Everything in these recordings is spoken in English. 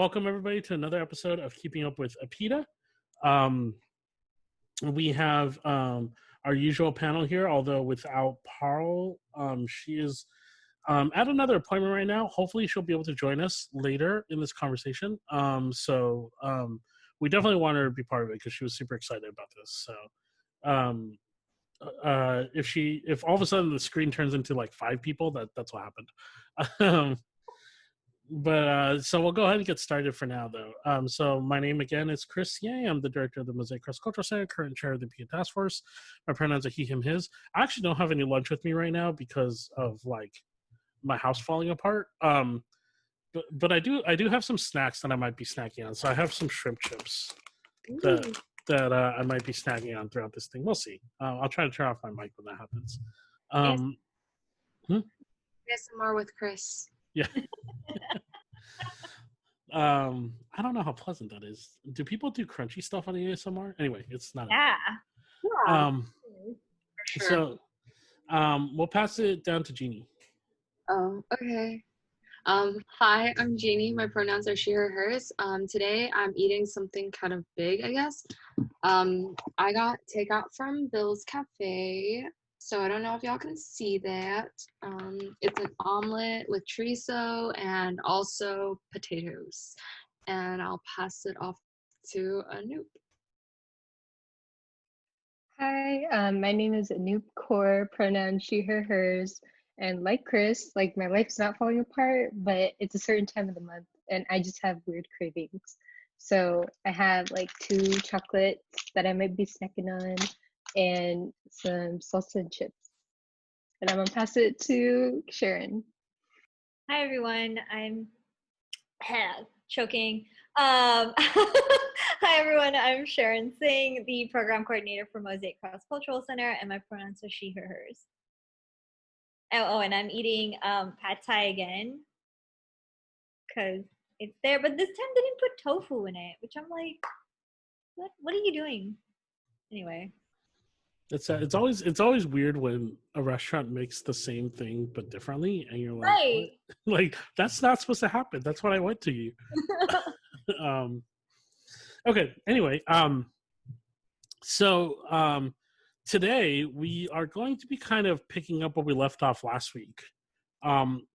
welcome everybody to another episode of Keeping Up with APID. We have our usual panel here, although without Parl. She is at another appointment right now. Hopefully she'll be able to join us later in this conversation. We definitely want her to be part of it because she was super excited about this. So if all of a sudden the screen turns into like 5 people, that's what happened. So we'll go ahead and get started for now, though. So my name again is Chris Yang. I'm the director of the Mosaic Cross Cultural Center, current chair of the PA Task Force. My pronouns are he, him, his. I actually don't have any lunch with me right now because of like my house falling apart. But I do have some snacks that I might be snacking on. So I have some shrimp chips that I might be snacking on throughout this thing. We'll see. I'll try to turn off my mic when that happens. ASMR with Chris. Yeah. I don't know how pleasant that is. Do people do crunchy stuff on the ASMR? Anyway, it's not. Yeah. For sure. So we'll pass it down to Jeannie. Oh, okay. Hi, I'm Jeannie. My pronouns are she, her, hers. Today I'm eating something kind of big, I guess. I got takeout from Bill's Cafe. So I don't know if y'all can see that. It's an omelet with chorizo and also potatoes. And I'll pass it off to Anoop. Hi, my name is Anoop Kaur, pronoun she, her, hers. And like Chris, like my life's not falling apart, but it's a certain time of the month and I just have weird cravings. So I have like 2 chocolates that I might be snacking on and some salsa and chips. And I'm gonna pass it to Sharon. Hi everyone, I'm choking. Hi everyone, I'm Sharon Singh, the program coordinator for Mosaic Cross Cultural Center, and my pronouns are she, her, hers. Oh, and I'm eating pad thai again because it's there, but this time they didn't put tofu in it, which I'm like, what are you doing? Anyway. It's always weird when a restaurant makes the same thing but differently, and you're like, right. Like that's not supposed to happen. That's what I went to you. Okay. Anyway, so today we are going to be kind of picking up what we left off last week,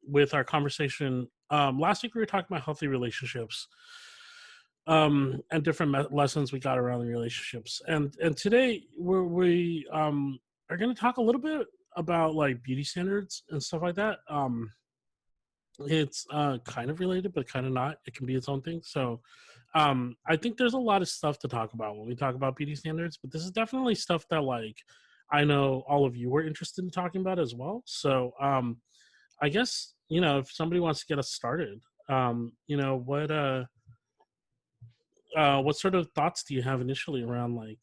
with our conversation. Last week we were talking about healthy relationships. And different lessons we got around the relationships, and today we are going to talk a little bit about like beauty standards and stuff like that. It's kind of related, but kind of not. It can be its own thing. So I think there's a lot of stuff to talk about when we talk about beauty standards, but this is definitely stuff that like I know all of you were interested in talking about as well. So I guess, if somebody wants to get us started, what sort of thoughts do you have initially around like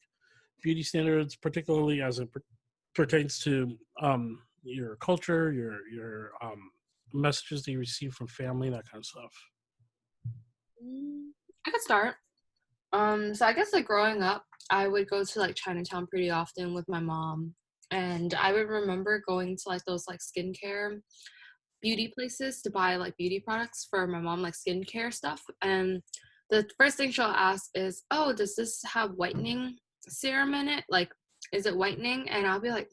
beauty standards, particularly as it pertains to your culture, your messages that you receive from family, that kind of stuff? I could start. So I guess like growing up, I would go to like Chinatown pretty often with my mom, and I would remember going to like those like skincare beauty places to buy like beauty products for my mom, like skincare stuff. And the first thing she'll ask is, oh, does this have whitening serum in it? Like, is it whitening? And I'll be like,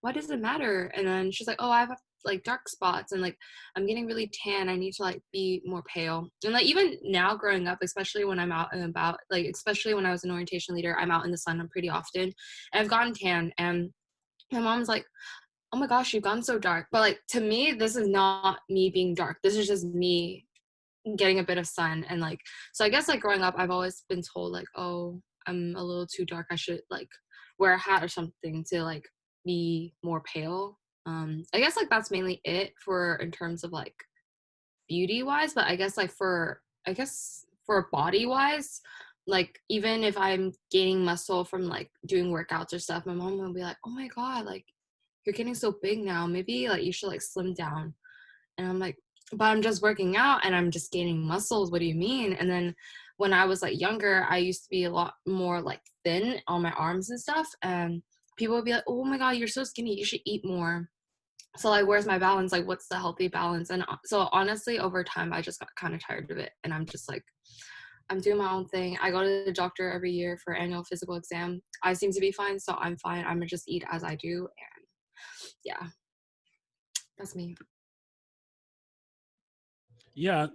why does it matter? And then she's like, oh, I have like dark spots and like I'm getting really tan. I need to like be more pale. And like even now growing up, especially when I'm out and about, like especially when I was an orientation leader, I'm out in the sun pretty often. And I've gotten tan, and my mom's like, oh my gosh, you've gone so dark. But like to me, this is not me being dark. This is just me getting a bit of sun. And like, so I guess like growing up, I've always been told like, oh, I'm a little too dark, I should like wear a hat or something to like be more pale. I guess like that's mainly it for in terms of like beauty wise, but I guess like for body wise, like even if I'm gaining muscle from like doing workouts or stuff, my mom will be like, oh my god, like you're getting so big now, maybe like you should like slim down. And I'm like, but I'm just working out and I'm just gaining muscles. What do you mean? And then when I was like younger, I used to be a lot more like thin on my arms and stuff. And people would be like, oh my God, you're so skinny. You should eat more. So like, where's my balance? Like, what's the healthy balance? And so honestly, over time, I just got kind of tired of it, and I'm just like, I'm doing my own thing. I go to the doctor every year for annual physical exam. I seem to be fine, so I'm fine. I'm gonna just eat as I do, and yeah, that's me. Yeah,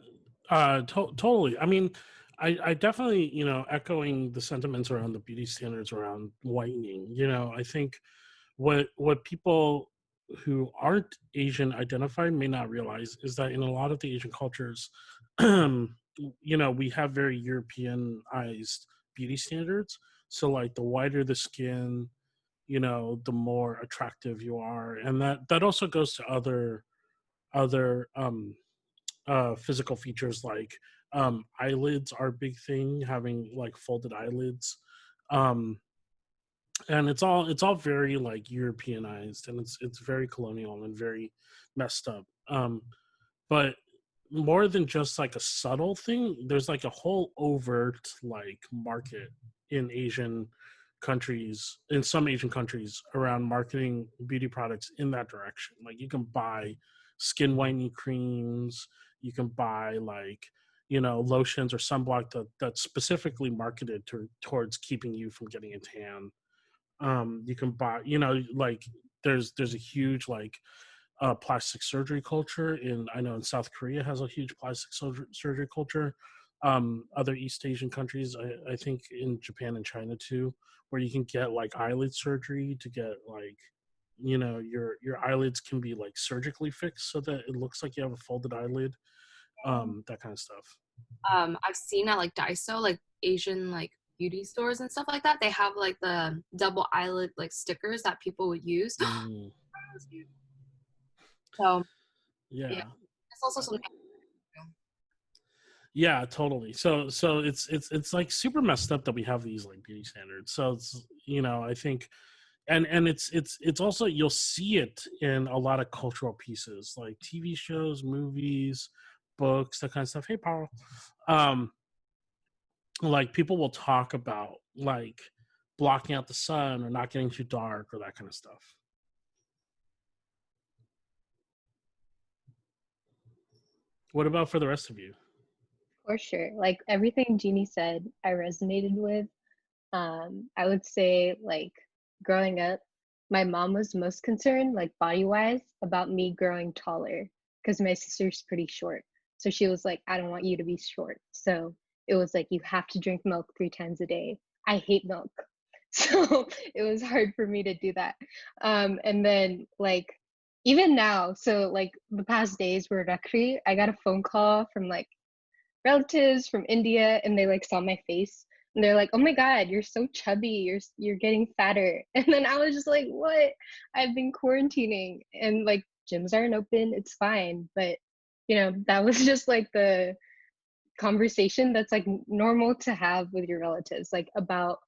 totally. I mean, I definitely, you know, echoing the sentiments around the beauty standards around whitening. You know, I think what people who aren't Asian identified may not realize is that in a lot of the Asian cultures, you know, we have very Europeanized beauty standards. So like the whiter the skin, you know, the more attractive you are, and that also goes to other physical features like eyelids are a big thing, having like folded eyelids. Um, and it's all very like Europeanized, and it's very colonial and very messed up. But more than just like a subtle thing, there's like a whole overt like market in Asian countries, in some Asian countries, around marketing beauty products in that direction. Like you can buy skin whitening creams, you can buy like, you know, lotions or sunblock that's specifically marketed towards keeping you from getting a tan. You can buy, you know, like there's a huge like plastic surgery culture in, I know in South Korea has a huge plastic surgery culture. Other East Asian countries, I think in Japan and China too, where you can get like eyelid surgery to get like, you know, your eyelids can be like surgically fixed so that it looks like you have a folded eyelid. That kind of stuff. I've seen at like Daiso, like Asian like beauty stores and stuff like that. They have like the double eyelid like stickers that people would use. Mm, So yeah, yeah. it's also something. Yeah, totally. So it's like super messed up that we have these like beauty standards. So it's, you know, I think, and it's also, you'll see it in a lot of cultural pieces like TV shows, movies, books, that kind of stuff. Hey, Paul. Um, like people will talk about like blocking out the sun or not getting too dark or that kind of stuff. What about for the rest of you? For sure. Like everything Jeannie said, I resonated with. I would say like growing up, my mom was most concerned, like body wise, about me growing taller because my sister's pretty short. So she was like, I don't want you to be short. So it was like, you have to drink milk 3 times a day. I hate milk. So it was hard for me to do that. And then like even now, so like the past days were Rakri, I got a phone call from like relatives from India, and they like saw my face and they're like, "Oh my God, you're so chubby. You're getting fatter." And then I was just like, "What? I've been quarantining and like gyms aren't open. It's fine." But you know, that was just like the conversation that's like normal to have with your relatives, like about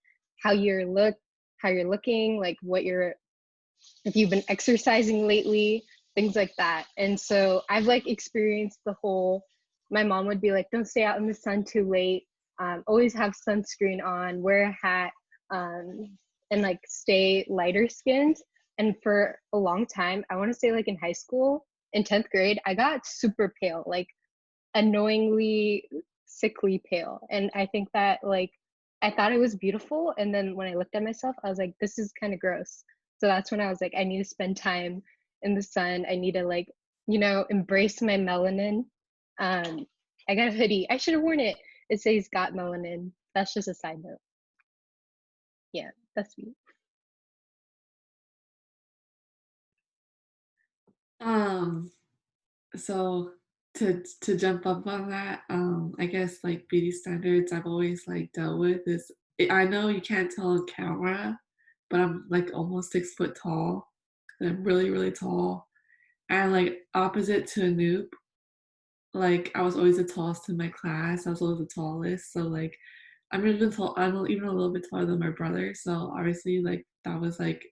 how you're looking, like what you're if you've been exercising lately, things like that. And so I've like experienced the whole, my mom would be like, don't stay out in the sun too late, always have sunscreen on, wear a hat, and like stay lighter skinned. And for a long time, I want to say like in high school, in 10th grade, I got super pale, like annoyingly sickly pale. And I think that like I thought it was beautiful. And then when I looked at myself, I was like, this is kind of gross. So that's when I was like, I need to spend time in the sun. I need to like, you know, embrace my melanin. Um, I got a hoodie. I should have worn it. It says got melanin. That's just a side note. Yeah, that's me. Um, so to jump up on that, I guess like beauty standards I've always like dealt with is I know you can't tell on camera, but I'm like almost 6 foot tall. And I'm really, really tall. And like opposite to Anoop, like I was always the tallest in my class. I was always the tallest. So like I'm even a little bit taller than my brother. So obviously like that was like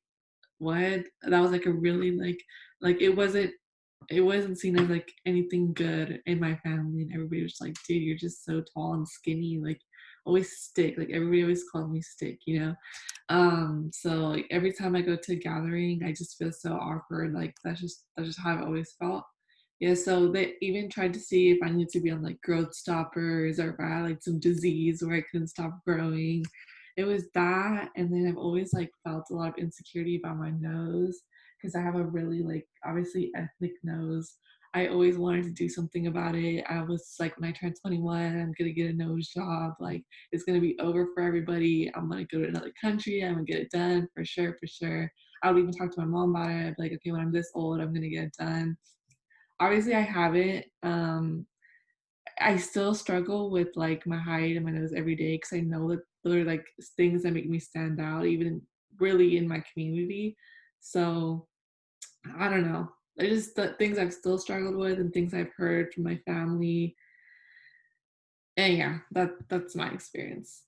what? That was like a really like it wasn't seen as like anything good in my family, and everybody was like, dude, you're just so tall and skinny, like always stick, like everybody always called me stick, you know. So like every time I go to a gathering, I just feel so awkward. Like that's just how I've always felt. Yeah, so they even tried to see if I need to be on like growth stoppers or if I had like some disease where I couldn't stop growing. It was that, and then I've always like felt a lot of insecurity about my nose because I have a really like obviously ethnic nose. I always wanted to do something about it. I was like, when I turned 21, I'm gonna get a nose job. Like, it's gonna be over for everybody. I'm gonna go to another country. I'm gonna get it done for sure, for sure. I would even talk to my mom about it. I'd be like, okay, when I'm this old, I'm gonna get it done. Obviously, I haven't. I still struggle with like my height and my nose every day because I know that there are like things that make me stand out, even really in my community. So I don't know. I just the things I've still struggled with and things I've heard from my family. And yeah, that's my experience.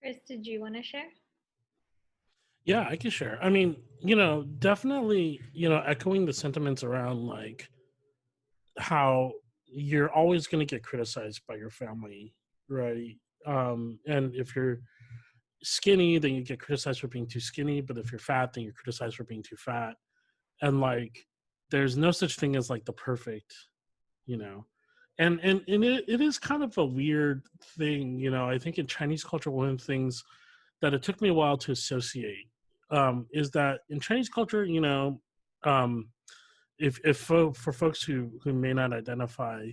Chris, did you want to share? Yeah, I can share. I mean, definitely, echoing the sentiments around like how you're always going to get criticized by your family, right? And if you're skinny, then you get criticized for being too skinny. But if you're fat, then you're criticized for being too fat. And like, there's no such thing as like the perfect, you know. And it is kind of a weird thing, I think in Chinese culture, one of the things that it took me a while to associate is that in Chinese culture, um, if for folks who may not identify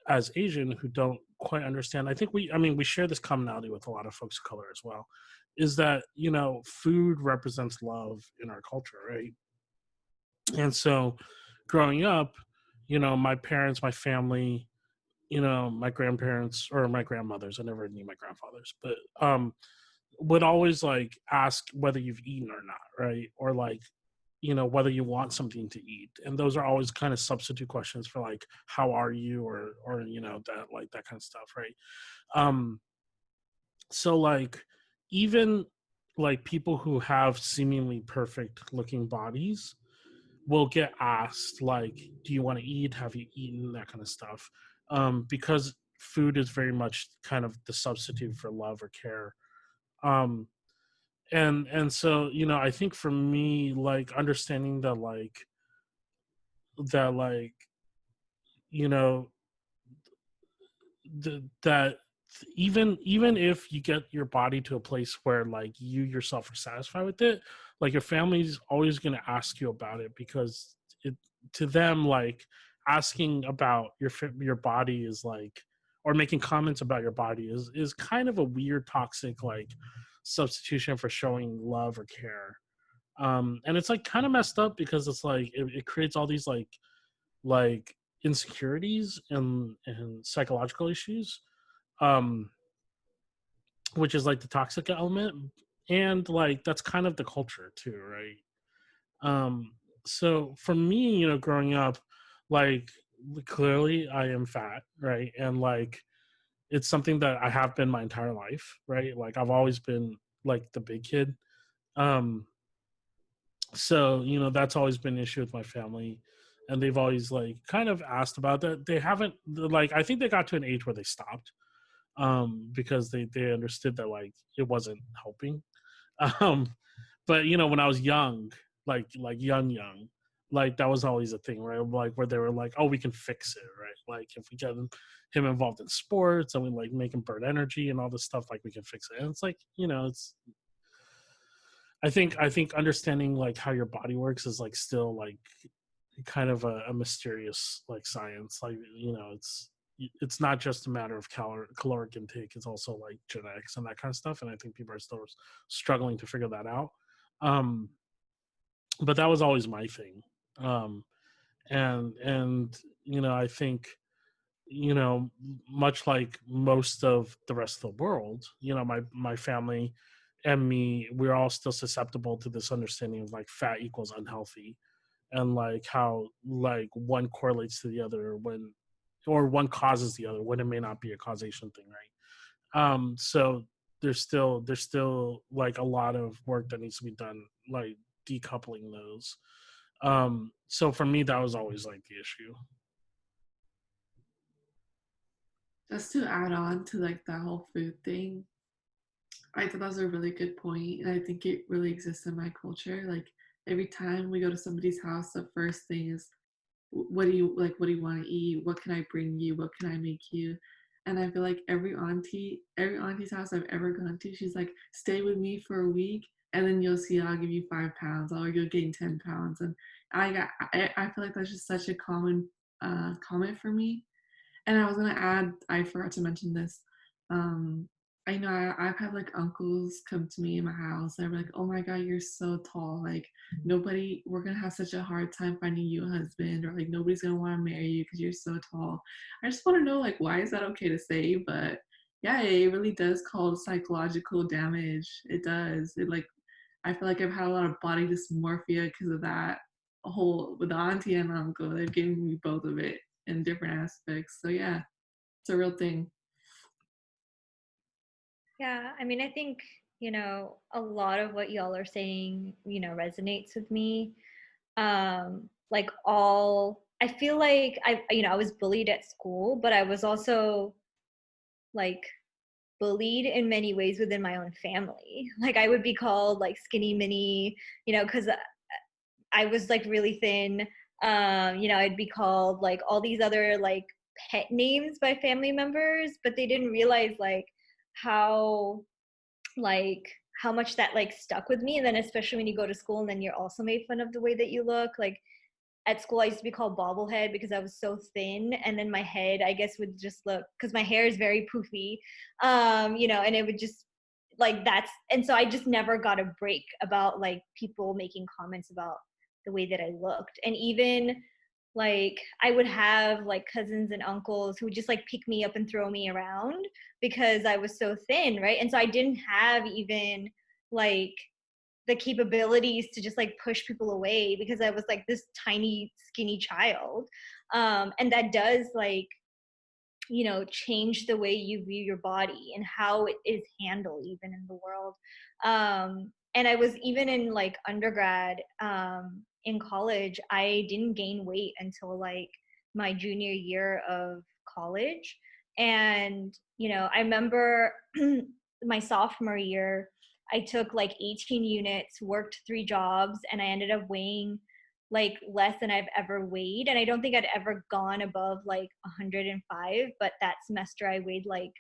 as Asian, who don't quite understand, I think we share this commonality with a lot of folks of color as well, is that food represents love in our culture, right? And so, growing up, my parents, my family, my grandparents or my grandmothers, I never knew my grandfathers, but would always like ask whether you've eaten or not, right? Or like, whether you want something to eat. And those are always kind of substitute questions for like, how are you? Or, that like that kind of stuff, right? Um, so like even like people who have seemingly perfect looking bodies will get asked like, do you want to eat? Have you eaten? That kind of stuff. Because food is very much kind of the substitute for love or care. Um, and so I think for me, like understanding that you know that even if you get your body to a place where like you yourself are satisfied with it, like your family's always going to ask you about it, because it to them, like asking about your body is like, or making comments about your body is kind of a weird toxic like substitution for showing love or care. And it's like kind of messed up, because it's like it creates all these like insecurities and psychological issues, um which is like the toxic element. And like that's kind of the culture too, right? So for me, growing up, like clearly I am fat, right? And like it's something that I have been my entire life, right? Like I've always been like the big kid. um so that's always been an issue with my family, and they've always like kind of asked about that. They haven't, like, I think they got to an age where they stopped, because they understood that like it wasn't helping. um but when I was young, like young, like that was always a thing, right? Like where they were like, oh, we can fix it, right? Like if we get him involved in sports and we like make him burn energy and all this stuff, like we can fix it. And it's like, it's, I think understanding like how your body works is like still like kind of a mysterious like science. Like it's not just a matter of caloric intake. It's also like genetics and that kind of stuff. And I think people are still struggling to figure that out. Um, but that was always my thing. Um, and I think you know much like most of the rest of the world, my family and me, we're all still susceptible to this understanding of like fat equals unhealthy, and like how like one correlates to the other when, or one causes the other when it may not be a causation thing, right? So there's still like a lot of work that needs to be done, like decoupling those. So for me, that was always like the issue. Just to add on to like that whole food thing, I thought that was a really good point, and I think it really exists in my culture. Like every time we go to somebody's house, the first thing is, what do you like? What do you want to eat? What can I bring you? What can I make you? And I feel like every auntie's house I've ever gone to, she's like, stay with me for a week, and then you'll see I'll give you 5 pounds, or you'll gain 10 pounds. And I feel like that's just such a common comment for me. And I was gonna add, I forgot to mention this. Um, I know I've had like uncles come to me in my house. They're like, "Oh my God, you're so tall. Like nobody, we're gonna have such a hard time finding you a husband, or like nobody's gonna want to marry you because you're so tall." I just want to know like why is that okay to say? But yeah, it really does cause psychological damage. It does. It like I feel like I've had a lot of body dysmorphia because of that. A whole with the auntie and uncle, they've given me both of it in different aspects. So yeah, it's a real thing. Yeah, I mean, I think, a lot of what y'all are saying, resonates with me. Like I feel like I was bullied at school, but I was also like bullied in many ways within my own family. Like I would be called like skinny mini, because I was like really thin. I'd be called like all these other like pet names by family members, but they didn't realize how like how much that like stuck with me. And then especially when you go to school and then you're also made fun of the way that you look. Like at school I used to be called bobblehead because I was so thin, and then my head I guess would just look, because my hair is very poofy, and it would just like that's, and so I just never got a break about like people making comments about the way that I looked. And even like I would have like cousins and uncles who would just like pick me up and throw me around because I was so thin, right? And so I didn't have even like the capabilities to just like push people away because I was like this tiny skinny child. And that does like, change the way you view your body and how it is handled even in the world. And I was even in like undergrad, in college, I didn't gain weight until like my junior year of college. And, I remember my sophomore year, I took like 18 units, worked 3 jobs, and I ended up weighing like less than I've ever weighed. And I don't think I'd ever gone above like 105, but that semester I weighed like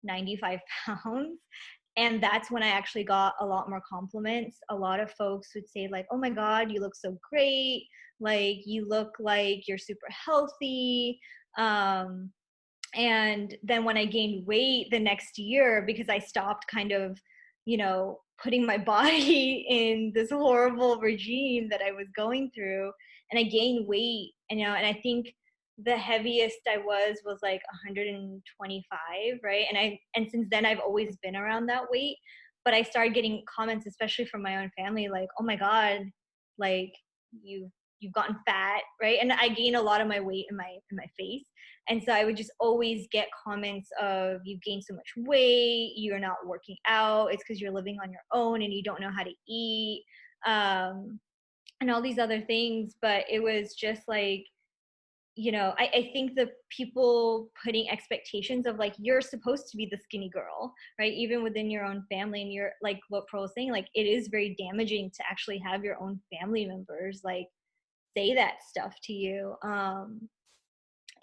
95 pounds. And that's when I actually got a lot more compliments. A lot of folks would say like, "Oh my God, you look so great. Like you look like you're super healthy." And then when I gained weight the next year, because I stopped kind of, putting my body in this horrible regime that I was going through, and I gained weight, and I think the heaviest I was like 125, right? And since then I've always been around that weight, but I started getting comments, especially from my own family, like, "Oh my God, like you've gotten fat," right? And I gained a lot of my weight in my face. And so I would just always get comments of, "You gained so much weight, you're not working out, it's because you're living on your own and you don't know how to eat," and all these other things. But it was just like, I think the people putting expectations of like, you're supposed to be the skinny girl, right? Even within your own family. And you're like what Pearl was saying, like it is very damaging to actually have your own family members like say that stuff to you.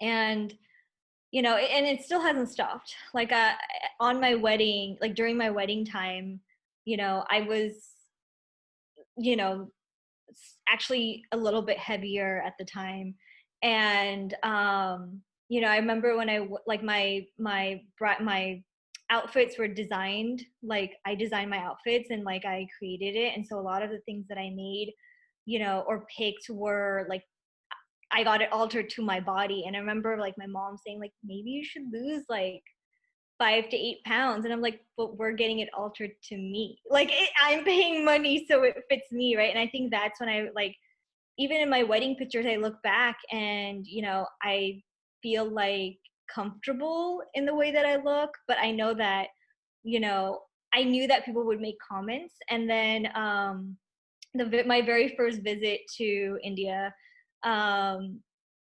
And and it still hasn't stopped. Like on my wedding, like during my wedding time, I was, you know actually a little bit heavier at the time. And I remember when like my outfits were designed, like I designed my outfits and like I created it. And so a lot of the things that I made, or picked were like I got it altered to my body. And I remember like my mom saying like, "Maybe you should lose like 5 to 8 pounds." And I'm like, "But we're getting it altered to me. Like I'm paying money so it fits me," right? And I think that's when I like, even in my wedding pictures, I look back and I feel like comfortable in the way that I look. But I know that you know I knew that people would make comments. And then my very first visit to India, um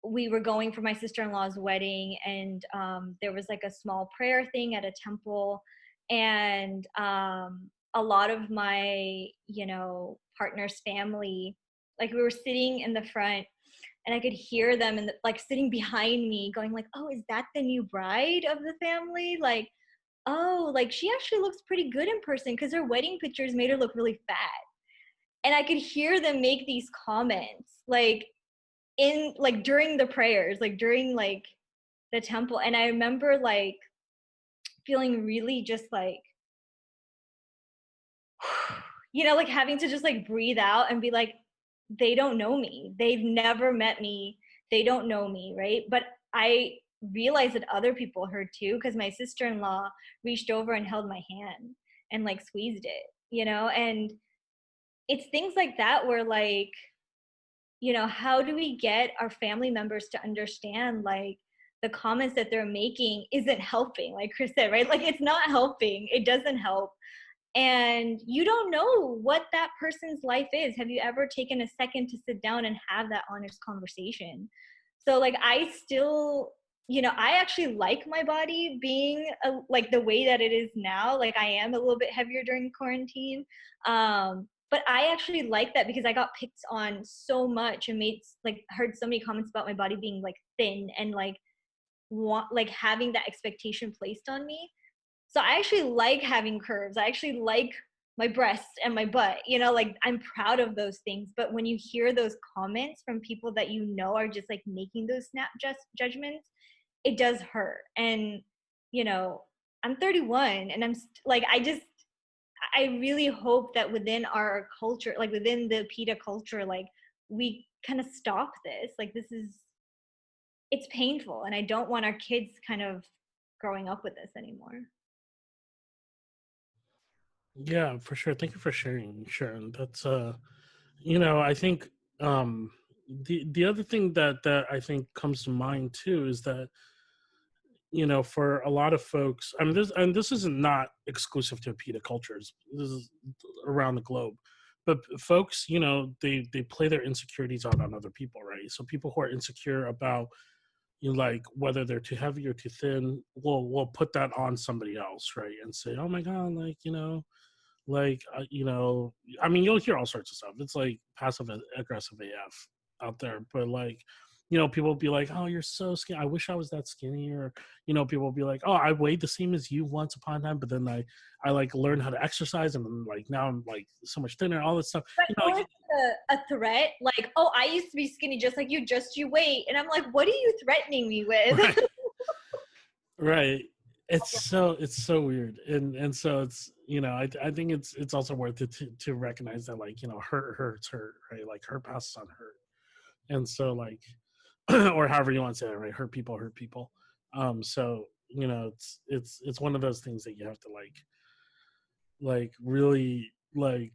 we were going for my sister-in-law's wedding, and there was like a small prayer thing at a temple, and a lot of my, you know, partner's family, like we were sitting in the front, and I could hear them and like sitting behind me going like, oh, is that the new bride of the family? Like, oh, like she actually looks pretty good in person, because her wedding pictures made her look really fat. And I could hear them make these comments like in like during the prayers, like during like the temple. And I remember like feeling really just like, you know, like having to just like breathe out and be like, they don't know me. They've never met me. They don't know me, right? But I realized that other people heard too, because my sister-in-law reached over and held my hand and like squeezed it, you know? And it's things like that where like, you know, how do we get our family members to understand like the comments that they're making isn't helping, like Chris said, right? Like it's not helping. It doesn't help. And you don't know what that person's life is. Have you ever taken a second to sit down and have that honest conversation? So like I still, you know, I actually like my body being like the way that it is now. Like I am a little bit heavier during quarantine. But I actually like that because I got picked on so much and made like heard so many comments about my body being like thin and like like having that expectation placed on me. So I actually like having curves. I actually like my breasts and my butt, you know, like I'm proud of those things. But when you hear those comments from people that you know are just like making those snap judgments, it does hurt. And, you know, I'm 31 and like, I really hope that within our culture, like within the PETA culture, like we kind of stop this. Like it's painful. And I don't want our kids kind of growing up with this anymore. Yeah, for sure. Thank you for sharing, Sharon. That's you know, I think the other thing that I think comes to mind too is that, you know, for a lot of folks, I mean, this is not exclusive to PETA cultures. This is around the globe. But folks, you know, they play their insecurities out on other people, right? So people who are insecure about, you know, like whether they're too heavy or too thin, will put that on somebody else, right? And say, oh my God, like, you know, like you know, I mean, you'll hear all sorts of stuff. It's like passive aggressive AF out there. But like, you know, people will be like, oh, you're so skinny, I wish I was that skinny. Or, you know, people will be like, oh, I weighed the same as you once upon a time, but then I like learned how to exercise, and like now I'm like so much thinner, all this stuff, But you know, or a threat, like, oh, I used to be skinny just like you, just you wait. And I'm like, what are you threatening me with? right. Right. It's so weird. And so it's, you know, I think it's also worth it to recognize that, like, you know, hurt hurts hurt, right? Like hurt passes on hurt. And so like or however you want to say it, right? Hurt people hurt people. So, you know, it's one of those things that you have to like really like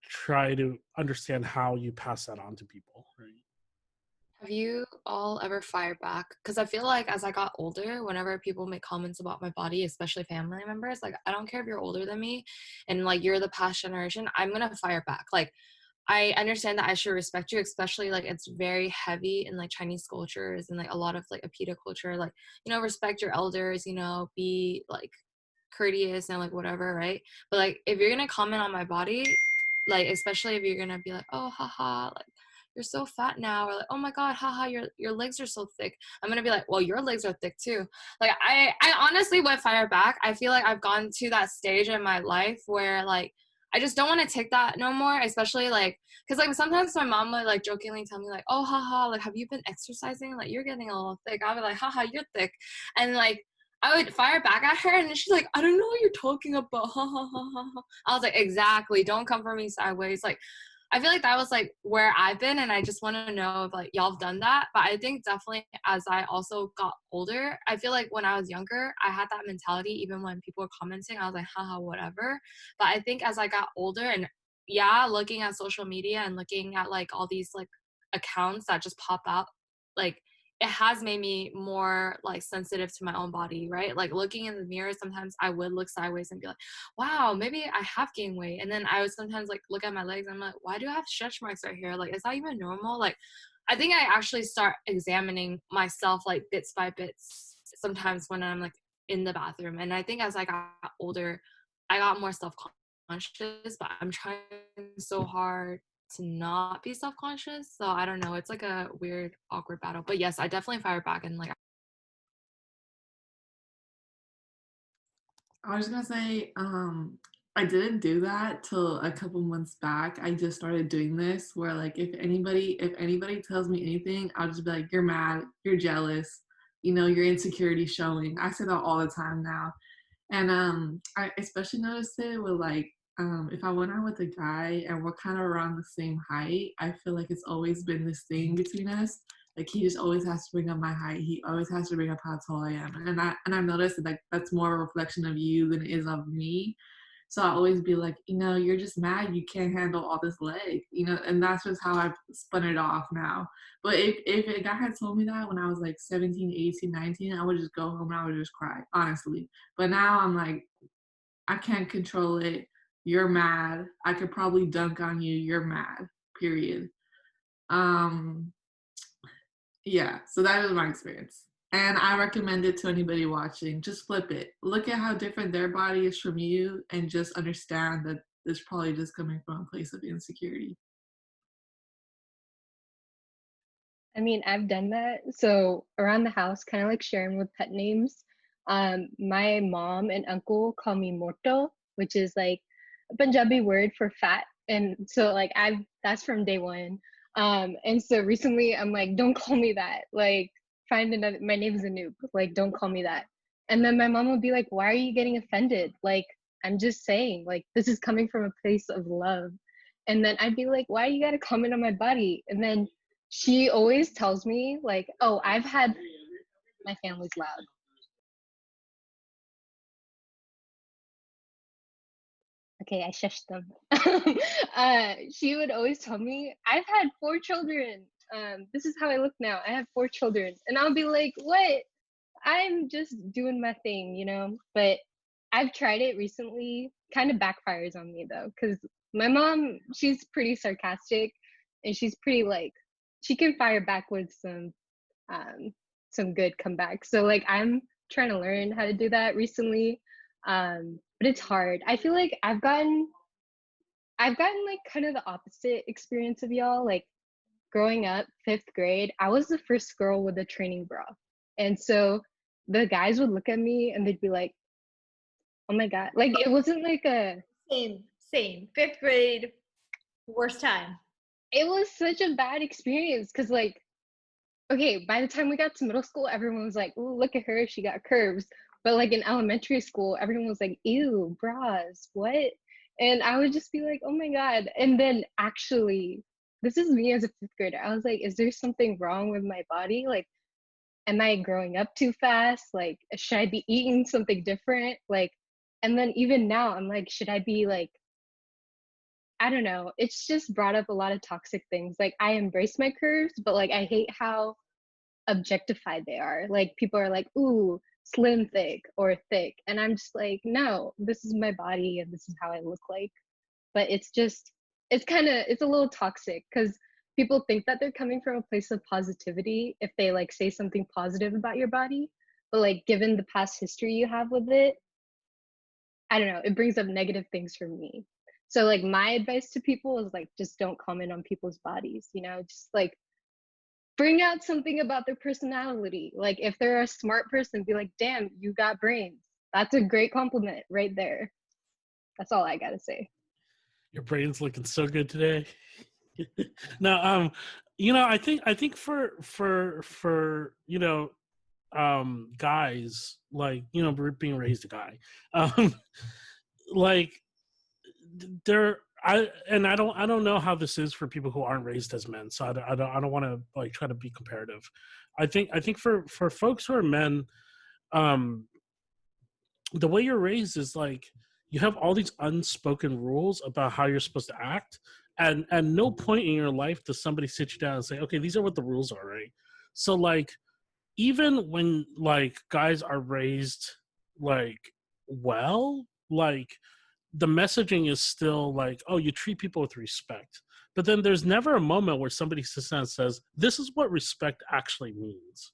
try to understand how you pass that on to people, right? Have you all ever fired back? Because I feel like as I got older, whenever people make comments about my body, especially family members, like I don't care if you're older than me and like you're the past generation, I'm gonna fire back. Like I understand that I should respect you, especially like it's very heavy in like Chinese cultures and like a lot of like APID culture, like, you know, respect your elders, you know, be like courteous and like whatever, right? But like if you're gonna comment on my body, like especially if you're gonna be like, oh haha, like you're so fat now, or like, oh my god, haha, your legs are so thick, I'm gonna be like, well, your legs are thick too. Like I honestly would fire back. I feel like I've gone to that stage in my life where like I just don't want to take that no more, especially like because like sometimes my mom would like jokingly tell me like, oh haha, like have you been exercising, like you're getting a little thick. I'll be like, haha, you're thick. And like I would fire back at her, and then she's like, I don't know what you're talking about. Ha ha ha ha ha. I was like, exactly. Don't come for me sideways. Like, I feel like that was like where I've been, and I just want to know if like y'all have done that. But I think definitely as I also got older, I feel like when I was younger, I had that mentality. Even when people were commenting, I was like, haha, whatever. But I think as I got older, and yeah, looking at social media and looking at like all these like accounts that just pop out, like it has made me more like sensitive to my own body, right? Like looking in the mirror, sometimes I would look sideways and be like, wow, maybe I have gained weight. And then I would sometimes like look at my legs and I'm like, why do I have stretch marks right here? Like, is that even normal? Like, I think I actually start examining myself like bits by bits sometimes when I'm like in the bathroom. And I think as I got older, I got more self-conscious, but I'm trying so hard to not be self-conscious. So I don't know. It's like a weird, awkward battle. But yes, I definitely fire back and like. I was gonna say, I didn't do that till a couple months back. I just started doing this where like if anybody tells me anything, I'll just be like, you're mad, you're jealous, your insecurity showing. I say that all the time now. And I especially noticed it with like if I went out with a guy and we're kind of around the same height, I feel like it's always been this thing between us. Like he just always has to bring up my height. He always has to bring up how tall I am. And I've noticed that like that's more a reflection of you than it is of me. So I always be like, you're just mad you can't handle all this leg, and that's just how I spun it off now. But if a guy had told me that when I was like 17, 18, 19, I would just go home and I would just cry, honestly. But now I'm like, I can't control it. You're mad. I could probably dunk on you. You're mad. Period. Um, yeah, so that is my experience. And I recommend it to anybody watching. Just flip it. Look at how different their body is from you and just understand that it's probably just coming from a place of insecurity. I mean, I've done that. So around the house, kind of like sharing with pet names. My mom and uncle call me morto, which is like a Punjabi word for fat. And so like that's from day one. And so recently I'm like, don't call me that. Like find another, my name's Anoop. Like, don't call me that. And then my mom would be like, why are you getting offended? Like, I'm just saying, like, this is coming from a place of love. And then I'd be like, why you gotta comment on my body? And then she always tells me like, oh, my family's loud. Okay, I shushed them. She would always tell me, I've had 4 children. This is how I look now. I have 4 children. And I'll be like, what? I'm just doing my thing, But I've tried it recently. Kind of backfires on me though, because my mom, she's pretty sarcastic and she's pretty like, she can fire back with some good comeback. So like I'm trying to learn how to do that recently. But it's hard. I feel like I've gotten like kind of the opposite experience of y'all. Like growing up, 5th grade, I was the first girl with a training bra. And so the guys would look at me and they'd be like, oh my God. Like it wasn't like Same. 5th grade, worst time. It was such a bad experience because like, okay, by the time we got to middle school, everyone was like, ooh, look at her, she got curves. But like in elementary school, everyone was like, ew, bras, what? And I would just be like, oh my God. And then actually, this is me as a 5th grader. I was like, is there something wrong with my body? Like, am I growing up too fast? Like, should I be eating something different? Like, and then even now, I'm like, should I be like, I don't know. It's just brought up a lot of toxic things. Like, I embrace my curves, but like, I hate how objectified they are. Like, people are like, ooh, slim thick or thick. And I'm just like, no, this is my body and this is how I look like. But it's a little toxic because people think that they're coming from a place of positivity if they like say something positive about your body. But like, given the past history you have with it, I don't know, it brings up negative things for me. So like my advice to people is like, just don't comment on people's bodies, just like bring out something about their personality. Like if they're a smart person, be like, damn, you got brains. That's a great compliment right there. That's all I gotta say. Your brain's looking so good today. No, I think for guys, like, being raised a guy, like I don't know how this is for people who aren't raised as men, so I don't want to like try to be comparative. I think for folks who are men, the way you're raised is like you have all these unspoken rules about how you're supposed to act, and at no point in your life does somebody sit you down and say, okay, these are what the rules are, right? So like even when like guys are raised like well, like the messaging is still like, oh, you treat people with respect. But then there's never a moment where somebody sits down and says, this is what respect actually means,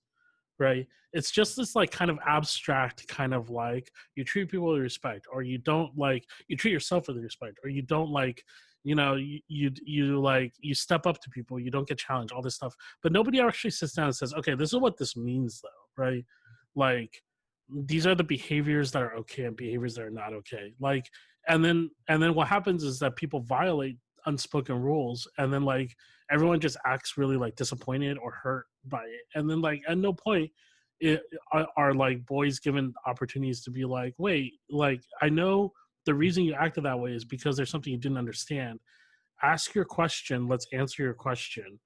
right? It's just this like kind of abstract kind of like you treat people with respect, or you don't like you treat yourself with respect, or you don't like you like you step up to people, you don't get challenged, all this stuff. But nobody actually sits down and says, okay, this is what this means though, right? Like these are the behaviors that are okay and behaviors that are not okay. Like and then what happens is that people violate unspoken rules, and then like everyone just acts really like disappointed or hurt by it, and then like at no point are like boys given opportunities to be like, wait, like I know the reason you acted that way is because there's something you didn't understand. Ask your question, let's answer your question,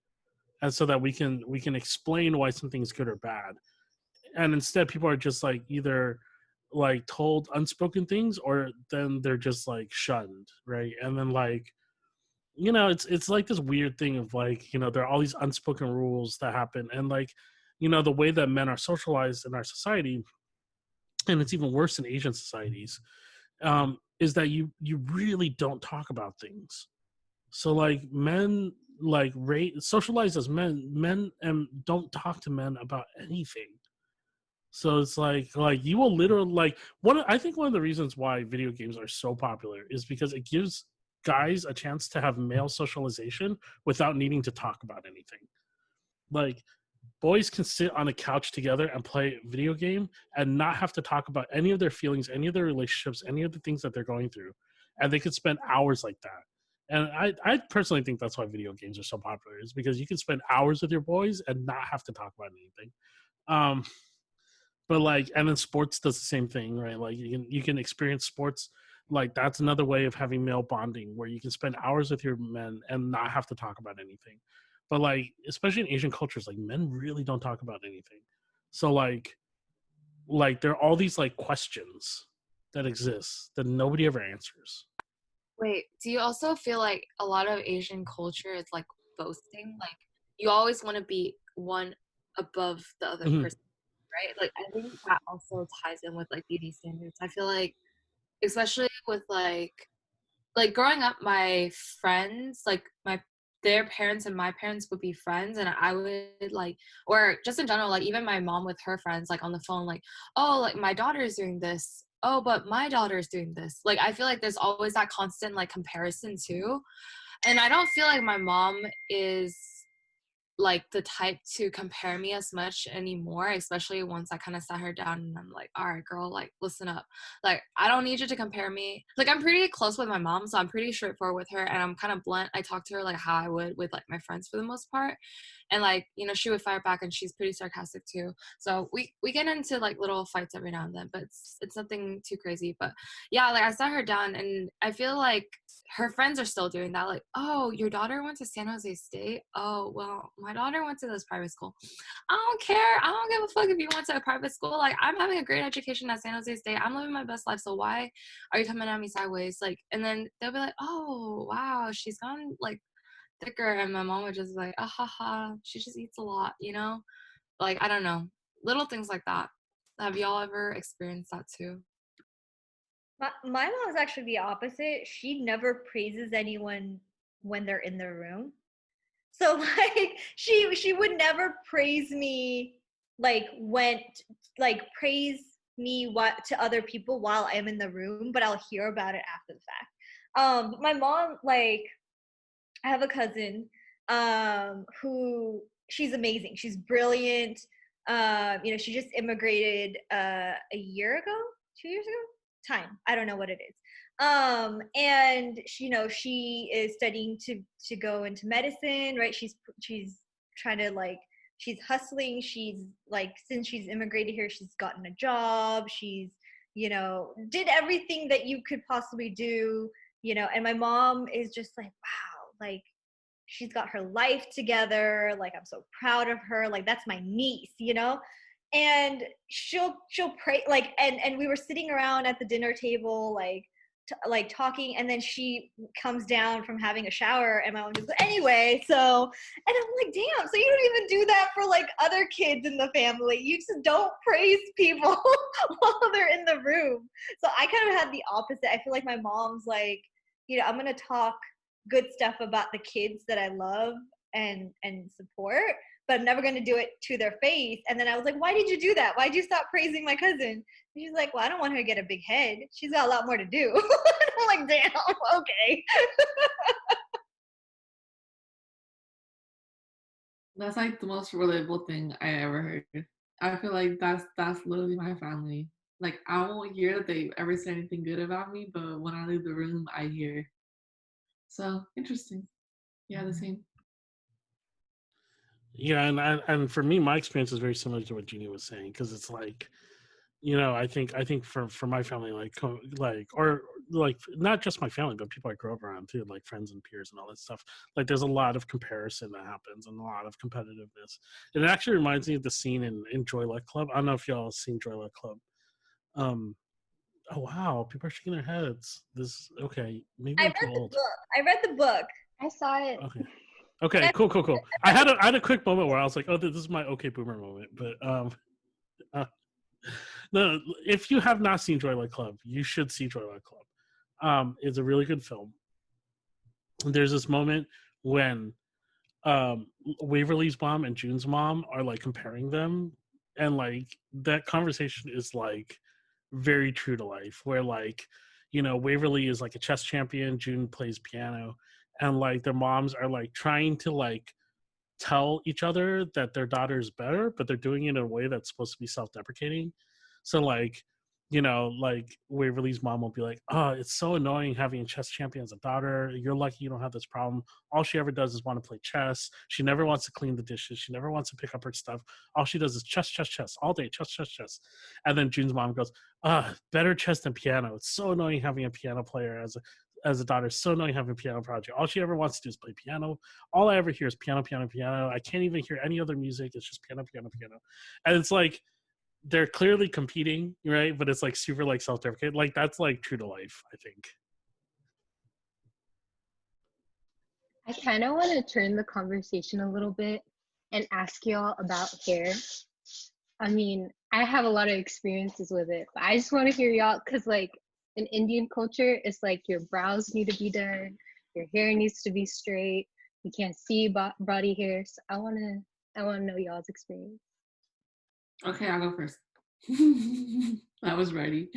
and so that we can explain why something's good or bad. And instead people are just like either like told unspoken things, or then they're just like shunned, right? And then like it's like this weird thing of like there are all these unspoken rules that happen, and like the way that men are socialized in our society, and it's even worse in Asian societies, is that you really don't talk about things. So like men like socialized as men and don't talk to men about anything. So it's like you will literally like I think one of the reasons why video games are so popular is because it gives guys a chance to have male socialization without needing to talk about anything. Like boys can sit on a couch together and play a video game and not have to talk about any of their feelings, any of their relationships, any of the things that they're going through. And they could spend hours like that. And I personally think that's why video games are so popular, is because you can spend hours with your boys and not have to talk about anything. But like, and then sports does the same thing, right? Like you can experience sports. Like that's another way of having male bonding, where you can spend hours with your men and not have to talk about anything. But like, especially in Asian cultures, like men really don't talk about anything. So like there are all these like questions that exist that nobody ever answers. Wait, do you also feel like a lot of Asian culture is like boasting? Like you always want to be one above the other Mhm. person, right? Like I think that also ties in with like beauty standards. I feel like especially with like growing up, my friends, like their parents and my parents would be friends, and I would like, or just in general, like even my mom with her friends, like on the phone, like, oh, like my daughter is doing this. Oh, but my daughter is doing this. Like I feel like there's always that constant like comparison too. And I don't feel like my mom is like the type to compare me as much anymore, especially once I kind of sat her down and I'm like, all right, girl, like listen up. Like I don't need you to compare me. Like I'm pretty close with my mom, so I'm pretty straightforward with her, and I'm kind of blunt. I talk to her like how I would with like my friends for the most part. And like, she would fire back, and she's pretty sarcastic too. So we get into like little fights every now and then, but it's nothing too crazy. But yeah, like I sat her down, and I feel like her friends are still doing that. Like, oh, your daughter went to San Jose State? Oh, well, my daughter went to this private school. I don't care. I don't give a fuck if you went to a private school. Like, I'm having a great education at San Jose State. I'm living my best life. So why are you coming at me sideways? Like, and then they'll be like, oh, wow, she's gone like thicker. And my mom would just be like, ah, ha, ha. She just eats a lot, Like, I don't know. Little things like that. Have y'all ever experienced that too? My mom is actually the opposite. She never praises anyone when they're in the room. So like she would never praise me like praise me what to other people while I'm in the room, but I'll hear about it after the fact. My mom, like, I have a cousin who she's amazing. She's brilliant. She just immigrated a year ago, 2 years ago. Time, I don't know what it is. And she is studying to go into medicine, right? She's trying to like she's hustling. She's like, since she's immigrated here, she's gotten a job. She's did everything that you could possibly do. And my mom is just like, wow, like she's got her life together. Like, I'm so proud of her. Like, that's my niece, and she'll pray, like, and we were sitting around at the dinner table, like talking, and then she comes down from having a shower, and my mom just goes, anyway, so, and I'm like, damn, so you don't even do that for like other kids in the family. You just don't praise people while they're in the room. So I kind of had the opposite. I feel like my mom's like, I'm gonna talk good stuff about the kids that I love and support, but I'm never going to do it to their face. And then I was like, why did you do that? Why did you stop praising my cousin? And she's like, well, I don't want her to get a big head. She's got a lot more to do. I'm like, damn, okay. That's like the most relatable thing I ever heard. I feel like that's literally my family. Like I won't hear that they ever say anything good about me, but when I leave the room, I hear. So interesting. Yeah, the same. Yeah, and for me, my experience is very similar to what Jeannie was saying, because it's like, I think for my family, or like not just my family, but people I grew up around too, like friends and peers and all that stuff. Like there's a lot of comparison that happens and a lot of competitiveness. And it actually reminds me of the scene in Joy Luck Club. I don't know if y'all have seen Joy Luck Club. Um, oh wow, people are shaking their heads. Okay, maybe I'm too old. I read the book. I saw it. Okay, cool. I had a quick moment where I was like, oh, this is my okay boomer moment, but no, if you have not seen Joy Luck Club, you should see Joy Luck Club. It's a really good film. There's this moment when Waverly's mom and June's mom are like comparing them, and like that conversation is like very true to life, where like, Waverly is like a chess champion, June plays piano, and like their moms are like trying to like tell each other that their daughter is better, but they're doing it in a way that's supposed to be self-deprecating. So like, like Waverly's mom will be like, oh, it's so annoying having a chess champion as a daughter. You're lucky you don't have this problem. All she ever does is want to play chess. She never wants to clean the dishes. She never wants to pick up her stuff. All she does is chess all day, chess. And then June's mom goes, better chess than piano. It's so annoying having a piano player as a daughter. It's so annoying having a piano project. All she ever wants to do is play piano. All I ever hear is piano. I can't even hear any other music. It's just piano. And it's like, they're clearly competing, right? But it's like super like self-deprecating. Like that's like true to life, I think. I kind of want to turn the conversation a little bit and ask y'all about hair. I mean, I have a lot of experiences with it, but I just want to hear y'all, because like in Indian culture, it's like your brows need to be done, your hair needs to be straight, you can't see body hair. So I want to know y'all's experience. Okay, I'll go first. I was ready.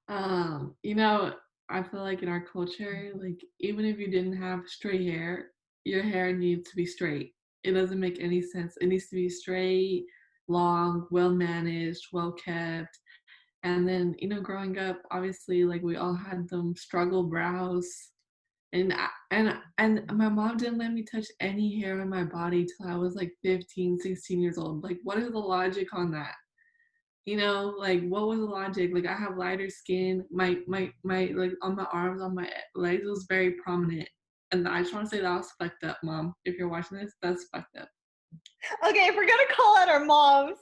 I feel like in our culture, like even if you didn't have straight hair, your hair needs to be straight. It doesn't make any sense. It needs to be straight, long, well managed, well kept. And then, growing up, obviously, like we all had them struggle brows. And my mom didn't let me touch any hair on my body till I was like 15, 16 years old. Like, what is the logic on that? Like what was the logic? Like I have lighter skin, my like on my arms, on my legs, it was very prominent. And I just want to say that was fucked up, Mom. If you're watching this, that's fucked up. Okay, if we're gonna call out our moms,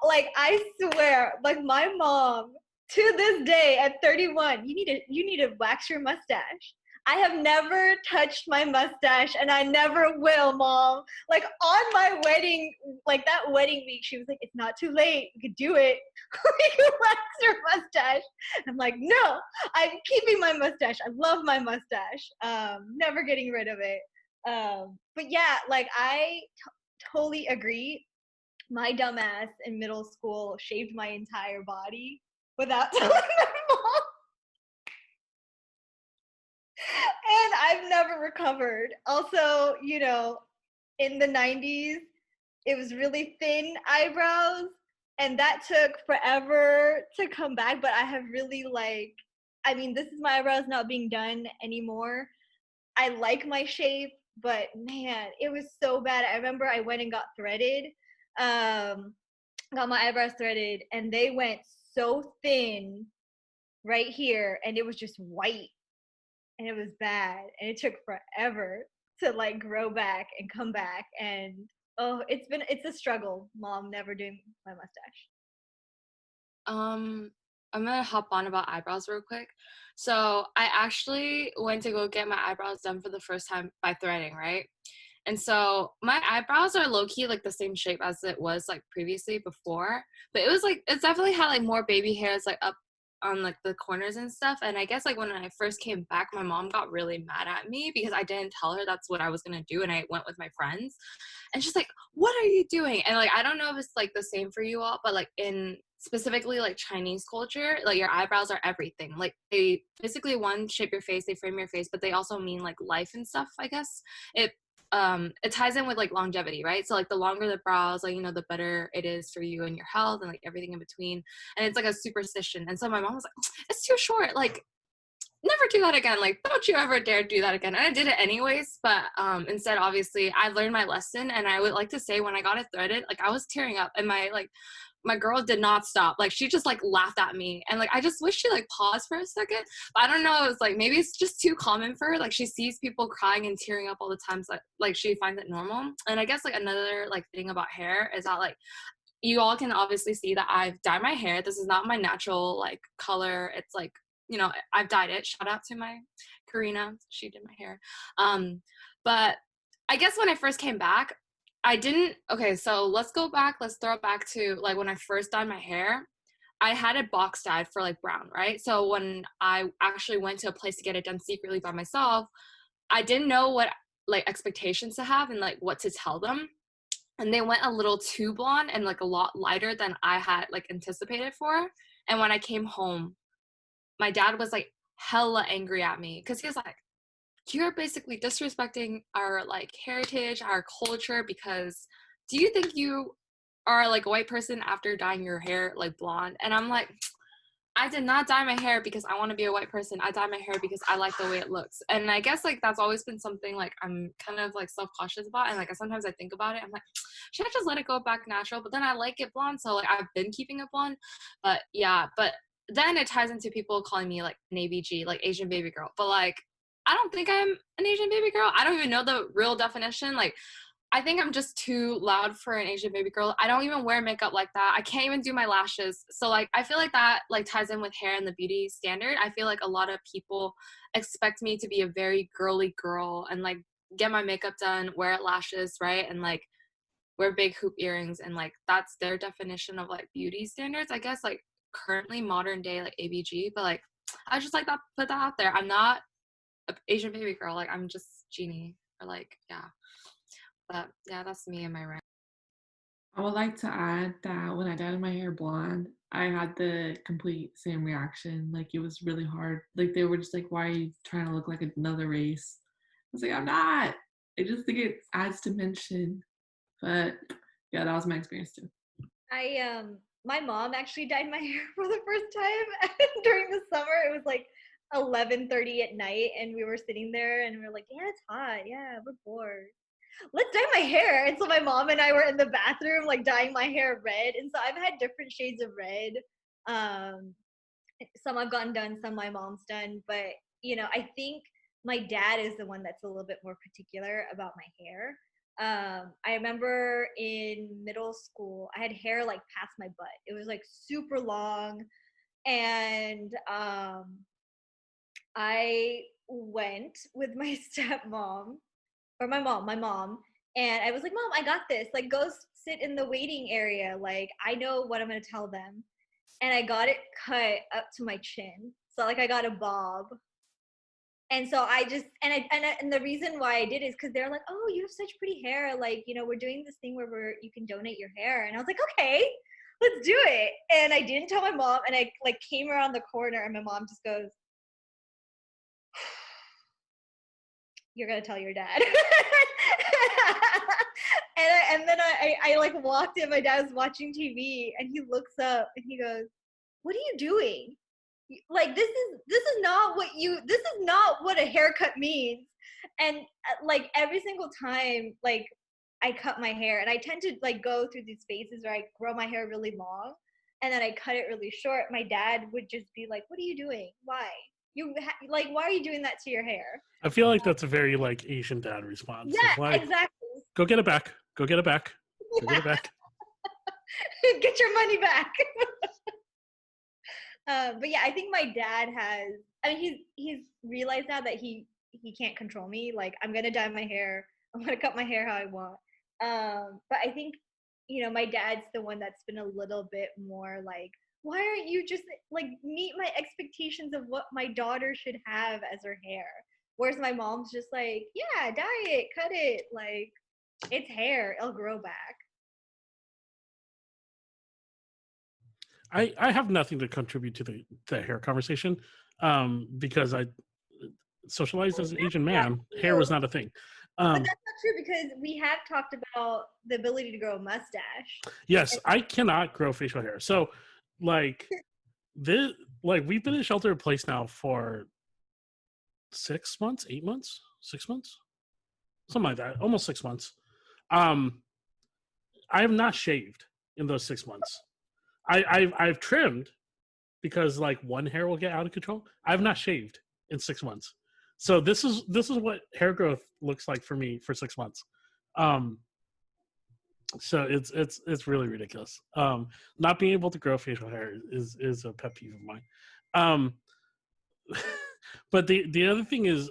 like I swear, like my mom to this day at 31, you need to wax your mustache. I have never touched my mustache, and I never will, Mom. Like on my wedding, like that wedding week, she was like, "It's not too late. You could do it. You can wax your mustache." I'm like, "No, I'm keeping my mustache. I love my mustache. Never getting rid of it." But yeah, like I totally agree. My dumbass in middle school shaved my entire body without telling my mom. And I've never recovered. Also, in the 90s, it was really thin eyebrows, and that took forever to come back. But I have really this is my eyebrows not being done anymore. I like my shape, but man, it was so bad. I remember I went and got threaded, got my eyebrows threaded, and they went so thin right here, and it was just white. And it was bad, and it took forever to like grow back and come back, and it's a struggle, Mom, never doing my mustache. I'm gonna hop on about eyebrows real quick. So I actually went to go get my eyebrows done for the first time by threading, right? And so my eyebrows are low-key like the same shape as it was like previously before, but it was like it's definitely had like more baby hairs like up on like the corners and stuff. And I guess like when I first came back, my mom got really mad at me because I didn't tell her that's what I was gonna do, and I went with my friends. And she's like, "What are you doing?" And like I don't know if it's like the same for you all, but like in specifically like Chinese culture, like your eyebrows are everything. Like they basically one shape your face, they frame your face, but they also mean like life and stuff, I guess. It it ties in with like longevity, right? So like the longer the brows, like, you know, the better it is for you and your health and like everything in between. And it's like a superstition. And so my mom was like, "It's too short, like never do that again, like don't you ever dare do that again." And I did it anyways, but instead obviously I learned my lesson. And I would like to say when I got it threaded, like I was tearing up, and my girl did not stop. Like she just like laughed at me, and like I just wish she like paused for a second. But I don't know, it's like maybe it's just too common for her. Like she sees people crying and tearing up all the time, so like she finds it normal. And I guess like another like thing about hair is that like you all can obviously see that I've dyed my hair. This is not my natural like color. It's like, you know, I've dyed it. Shout out to my Karina, she did my hair. But I guess when I first came back, I didn't. Okay, so let's go back. Let's throw it back to like when I first dyed my hair. I had it box dyed for like brown, right? So when I actually went to a place to get it done secretly by myself, I didn't know what like expectations to have and like what to tell them. And they went a little too blonde and like a lot lighter than I had like anticipated for. And when I came home, my dad was like hella angry at me because he was like, "You're basically disrespecting our like heritage, our culture, because do you think you are like a white person after dyeing your hair like blonde?" And I'm like, "I did not dye my hair because I want to be a white person. I dye my hair because I like the way it looks." And I guess like that's always been something like I'm kind of like self-cautious about. And like sometimes I think about it, I'm like, should I just let it go back natural? But then I like it blonde, so like I've been keeping it blonde. But yeah, but then it ties into people calling me like an ABG, like Asian baby girl. But like I don't think I'm an Asian baby girl. I don't even know the real definition. Like I think I'm just too loud for an Asian baby girl. I don't even wear makeup like that. I can't even do my lashes. So like I feel like that like ties in with hair and the beauty standard. I feel like a lot of people expect me to be a very girly girl and like get my makeup done, wear lashes, right? And like wear big hoop earrings, and like that's their definition of like beauty standards. I guess like currently modern day like ABG, but like I just like that put that out there. I'm not an Asian baby girl. Like I'm just Jeannie, or like yeah. But yeah, that's me and my rant. I would like to add that when I dyed my hair blonde, I had the complete same reaction. Like it was really hard. Like they were just like, "Why are you trying to look like another race?" I was like, "I'm not." I just think it adds dimension. But yeah, that was my experience too. My mom actually dyed my hair for the first time during the summer. It was like 11:30 at night, and we were sitting there, and we were like, "Yeah, it's hot. Yeah, we're bored. Let's dye my hair." And so my mom and I were in the bathroom, like dyeing my hair red. And so I've had different shades of red. Um, some I've gotten done, some my mom's done. But you know, I think my dad is the one that's a little bit more particular about my hair. I remember in middle school, I had hair like past my butt. It was like super long, and I went with my stepmom or my mom, and I was like, "Mom, I got this. Like, go sit in the waiting area. Like, I know what I'm gonna tell them." And I got it cut up to my chin, so like I got a bob. And so I just and the reason why I did is because they're like, "Oh, you have such pretty hair. Like, you know, we're doing this thing where you can donate your hair." And I was like, "Okay, let's do it." And I didn't tell my mom, and I like came around the corner, and my mom just goes, "You're gonna tell your dad." And then I like walked in. My dad was watching TV, and he looks up and he goes, "What are you doing? Like this is not what a haircut means." And like every single time, like I cut my hair, and I tend to like go through these phases where I grow my hair really long, and then I cut it really short. My dad would just be like, "What are you doing? Why? Like, why are you doing that to your hair?" I feel like that's a very like Asian dad response. It's Yeah, like, exactly. go get it back. Go get it back. Go get it back. Get your money back. But yeah, I think my dad has. I mean, he's realized now that he can't control me. Like, I'm gonna dye my hair. I'm gonna cut my hair how I want. But I think, you know, my dad's the one that's been a little bit more like, why aren't you just like meet my expectations of what my daughter should have as her hair? Whereas my mom's just like, yeah, dye it, cut it, like it's hair, it'll grow back. I have nothing to contribute to the hair conversation, because I socialized as an Asian man. Hair was not a thing. But that's not true because we have talked about the ability to grow a mustache. Yes, I cannot grow facial hair. So, like, this, like, we've been in shelter in place now for 6 months, 8 months, 6 months, something like that, almost 6 months. I have not shaved in those 6 months. I've trimmed because like one hair will get out of control. I've not shaved in 6 months. So this is what hair growth looks like for me for 6 months. So it's really ridiculous. Not being able to grow facial hair is a pet peeve of mine. But the other thing is,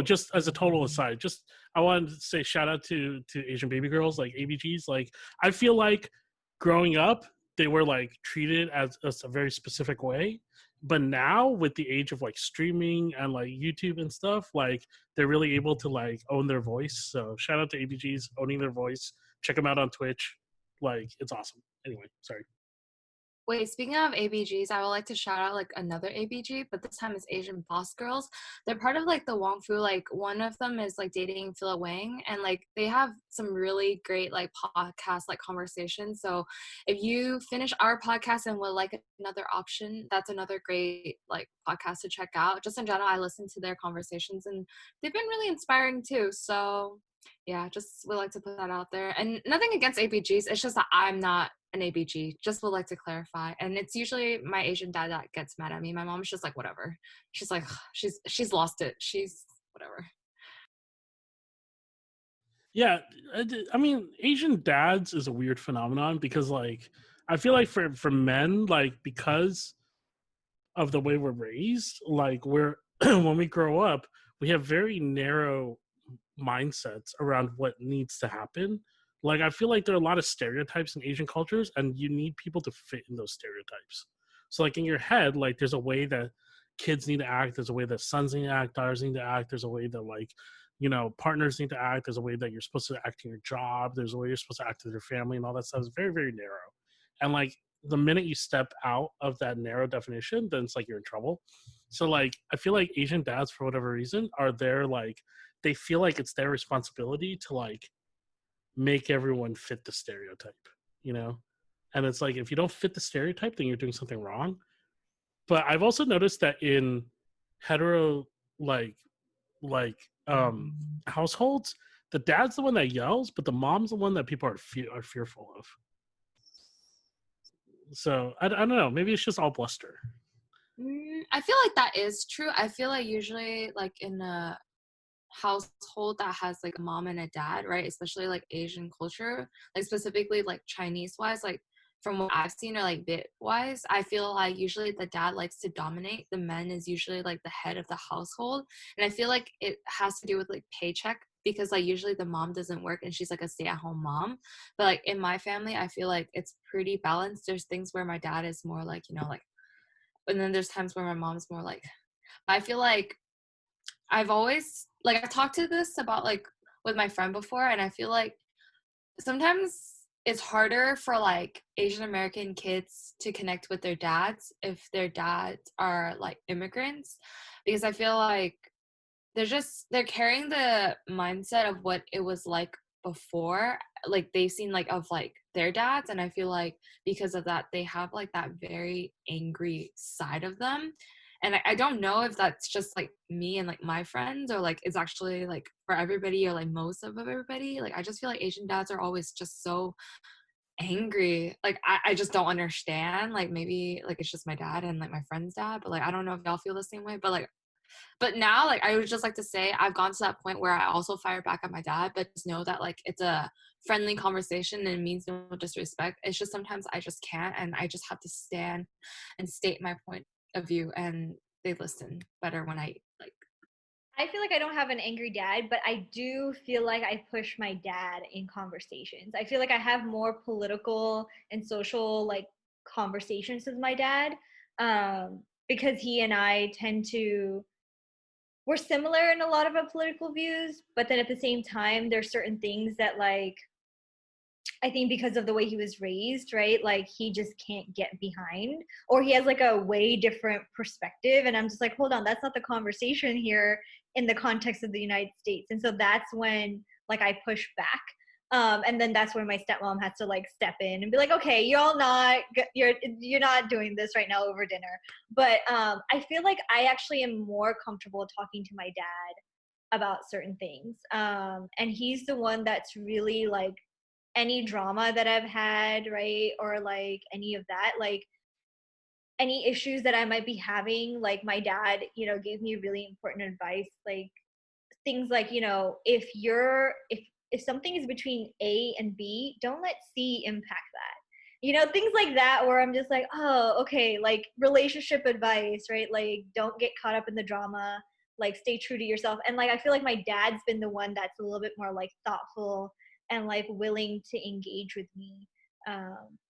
just as a total aside, just I wanted to say shout out to Asian baby girls like ABGs. Like I feel like growing up they were like treated as a very specific way, but now with the age of like streaming and like YouTube and stuff, like they're really able to like own their voice. So shout out to ABGs owning their voice. Check them out on Twitch. Like it's awesome. Anyway, sorry. Wait, speaking of ABGs, I would like to shout out like another ABG, but this time it's Asian Boss Girls. They're part of like the Wong Fu. Like one of them is like dating Philip Wang, and like they have some really great like podcast like conversations. So if you finish our podcast and would like another option, that's another great like podcast to check out. Just in general, I listen to their conversations and they've been really inspiring too. So yeah, just would like to put that out there. And nothing against ABGs. It's just that I'm not an ABG. Just would like to clarify. And it's usually my Asian dad that gets mad at me. My mom's just like, whatever. She's like, she's lost it. She's whatever. Yeah, I mean, Asian dads is a weird phenomenon because, like, I feel like for men, like, because of the way we're raised, like, we're when we grow up, we have very narrow mindsets around what needs to happen. Like, I feel like there are a lot of stereotypes in Asian cultures, and you need people to fit in those stereotypes. So, like, in your head, like, there's a way that kids need to act, there's a way that sons need to act, daughters need to act, there's a way that, like, you know, partners need to act, there's a way that you're supposed to act in your job, there's a way you're supposed to act with your family, and all that stuff is very, very narrow. And, like, the minute you step out of that narrow definition, then it's like you're in trouble. So, like, I feel like Asian dads, for whatever reason, are there, like, they feel like it's their responsibility to, like, make everyone fit the stereotype, you know? And it's like, if you don't fit the stereotype, then you're doing something wrong. But I've also noticed that in hetero, like households, the dad's the one that yells, but the mom's the one that people are fearful of. So I don't know. Maybe it's just all bluster. I feel like that is true. I feel like usually like in a household that has like a mom and a dad, right? Especially like Asian culture, like specifically like Chinese wise, like from what I've seen or like bit wise, I feel like usually the dad likes to dominate. The man is usually like the head of the household. And I feel like it has to do with like paycheck because like usually the mom doesn't work and she's like a stay-at-home mom. But like in my family, I feel like it's pretty balanced. There's things where my dad is more like, you know, like, and then there's times where my mom's more like, I feel like I've always like I've talked to this about like with my friend before, and I feel like sometimes it's harder for like Asian American kids to connect with their dads if their dads are like immigrants, because I feel like they're carrying the mindset of what it was like before, like they've seen like of like their dads, and I feel like because of that they have like that very angry side of them. And I don't know if that's just like me and like my friends or like it's actually like for everybody or like most of everybody. Like I just feel like Asian dads are always just so angry. Like I just don't understand. Like maybe like it's just my dad and like my friend's dad, but like I don't know if y'all feel the same way. But now like I would just like to say I've gone to that point where I also fire back at my dad, but just know that like it's a friendly conversation and it means no disrespect. It's just sometimes I just can't, and I just have to stand and state my point of view, and they listen better when I like. I feel like I don't have an angry dad, but I do feel like I push my dad in conversations. I feel like I have more political and social like conversations with my dad, because he and I we're similar in a lot of our political views, but then at the same time, there's certain things that like, I think because of the way he was raised, right? Like he just can't get behind, or he has like a way different perspective. And I'm just like, hold on, that's not the conversation here in the context of the United States. And so that's when like I push back. And then that's when my stepmom has to like step in and be like, okay, you're not doing this right now over dinner. But I feel like I actually am more comfortable talking to my dad about certain things. And he's the one that's really like, any drama that I've had, right? Or like any of that, like any issues that I might be having, like my dad, gave me really important advice, like things like, if something is between A and B, don't let C impact that. Things like that where I'm just like, oh, okay, like relationship advice, right? Like don't get caught up in the drama, like stay true to yourself. And like I feel like my dad's been the one that's a little bit more like thoughtful and like willing to engage with me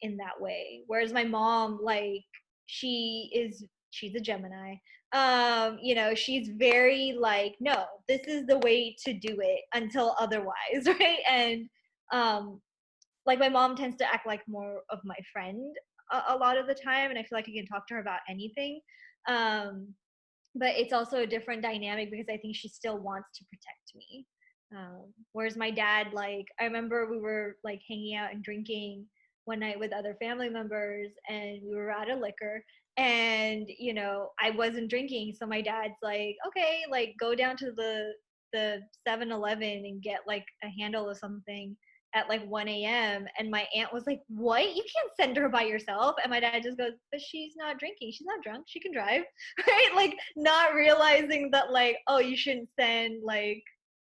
in that way. Whereas my mom, like she's a Gemini. She's very like, no, this is the way to do it until otherwise, right? And like my mom tends to act like more of my friend a lot of the time, and I feel like I can talk to her about anything. But it's also a different dynamic because I think she still wants to protect me. Whereas my dad, like, I remember we were like hanging out and drinking one night with other family members, and we were out of liquor, and I wasn't drinking, so my dad's like, okay, like go down to the 7-Eleven and get like a handle of something at like 1 a.m. And my aunt was like, what? You can't send her by yourself. And my dad just goes, but she's not drinking. She's not drunk. She can drive. Right? Like not realizing that like, oh, you shouldn't send like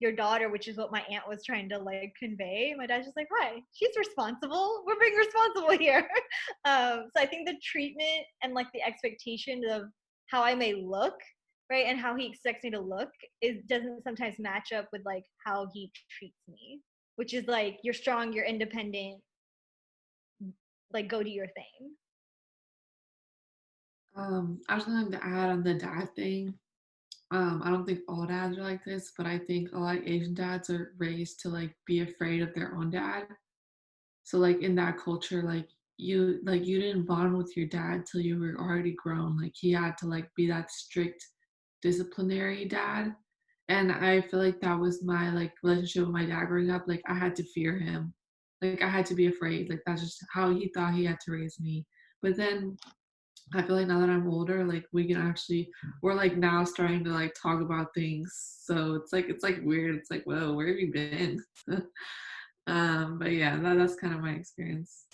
your daughter, which is what my aunt was trying to like convey. My dad's just like, hi, she's responsible. We're being responsible here. So I think the treatment and like the expectation of how I may look, right, and how he expects me to look doesn't sometimes match up with like how he treats me, which is like, you're strong, you're independent, like go do your thing. I was going to add on the dad thing. I don't think all dads are like this, but I think a lot of Asian dads are raised to like be afraid of their own dad. So like in that culture, you didn't bond with your dad till you were already grown. Like he had to like be that strict disciplinary dad. And I feel like that was my like relationship with my dad growing up. Like I had to fear him. Like I had to be afraid. Like that's just how he thought he had to raise me. But then I feel like now that I'm older, like we're like now starting to like talk about things. So it's like weird. It's like, whoa, where have you been? But yeah, that's kind of my experience.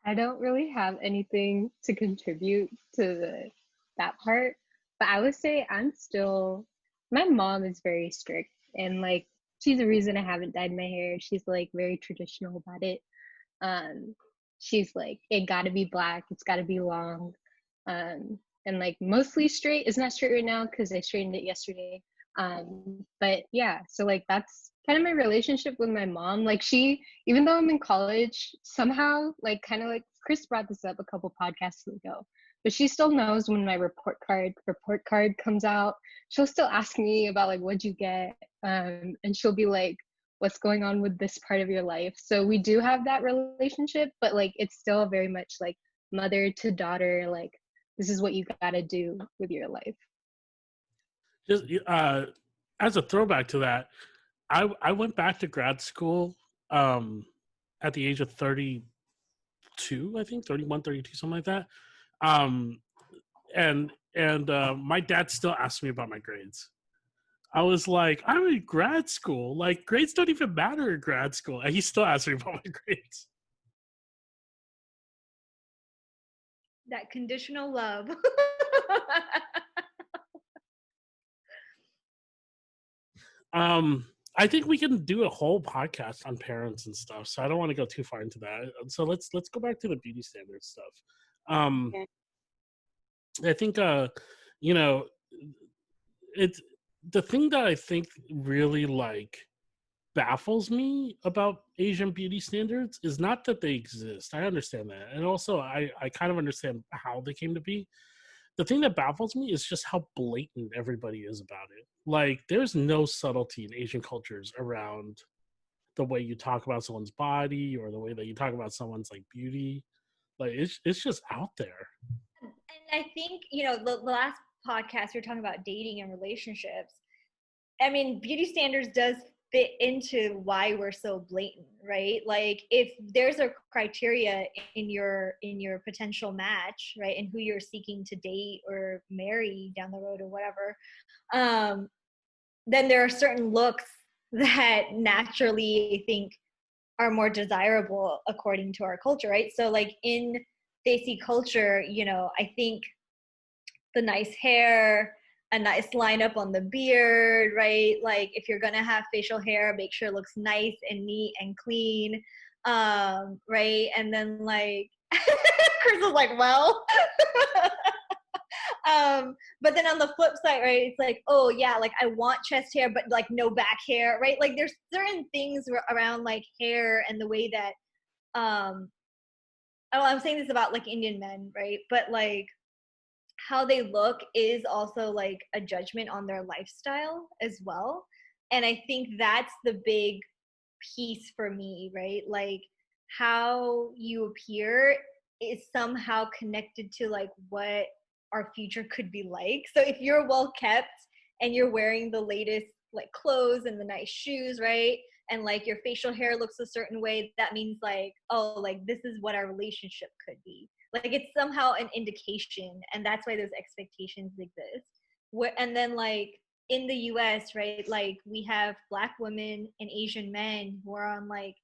I don't really have anything to contribute to that part, but I would say my mom is very strict, and like she's the reason I haven't dyed my hair. She's like very traditional about it. Um, she's like, it gotta be black, it's gotta be long, and like mostly straight. It's not straight right now because I straightened it yesterday. But yeah, so like that's kind of my relationship with my mom. Like even though I'm in college, somehow like kind of like Chris brought this up a couple podcasts ago, but she still knows when my report card comes out. She'll still ask me about like, what'd you get, and she'll be like, what's going on with this part of your life. So we do have that relationship, but like it's still very much like mother to daughter, like this is what you got to do with your life. Just as a throwback to that, I went back to grad school at the age of 32, I think 31, 32, something like that. And my dad still asked me about my grades. I was like, I'm in grad school. Like grades don't even matter in grad school, and he still asked me about my grades. That conditional love. I think we can do a whole podcast on parents and stuff, so I don't want to go too far into that. So let's go back to the beauty standard stuff. Okay. I think it's the thing that I think really like baffles me about Asian beauty standards is not that they exist. I understand that. And also I kind of understand how they came to be. The thing that baffles me is just how blatant everybody is about it. Like, there's no subtlety in Asian cultures around the way you talk about someone's body or the way that you talk about someone's like beauty. Like, it's just out there. And I think, you know, the last podcast we were talking about dating and relationships. I mean, beauty standards does fit into why we're so blatant, right? Like, if there's a criteria in your potential match, right, and who you're seeking to date or marry down the road or whatever, then there are certain looks that naturally I think are more desirable according to our culture, right? So like in Desi culture, you know, I think the nice hair, a nice lineup on the beard, right? Like if you're gonna have facial hair, make sure it looks nice and neat and clean, right? And then like Chris was like, well, but then on the flip side, right, it's like, oh yeah, like I want chest hair, but like no back hair, right? Like there's certain things around like hair and the way that, oh, I'm saying this about like Indian men, right? But like how they look is also like a judgment on their lifestyle as well. And I think that's the big piece for me, right? Like how you appear is somehow connected to like what our future could be like. So if you're well kept and you're wearing the latest like clothes and the nice shoes, right? And like your facial hair looks a certain way, that means like, oh, like this is what our relationship could be. Like it's somehow an indication, and that's why those expectations exist. And then like in the US, right, like we have Black women and Asian men who are on like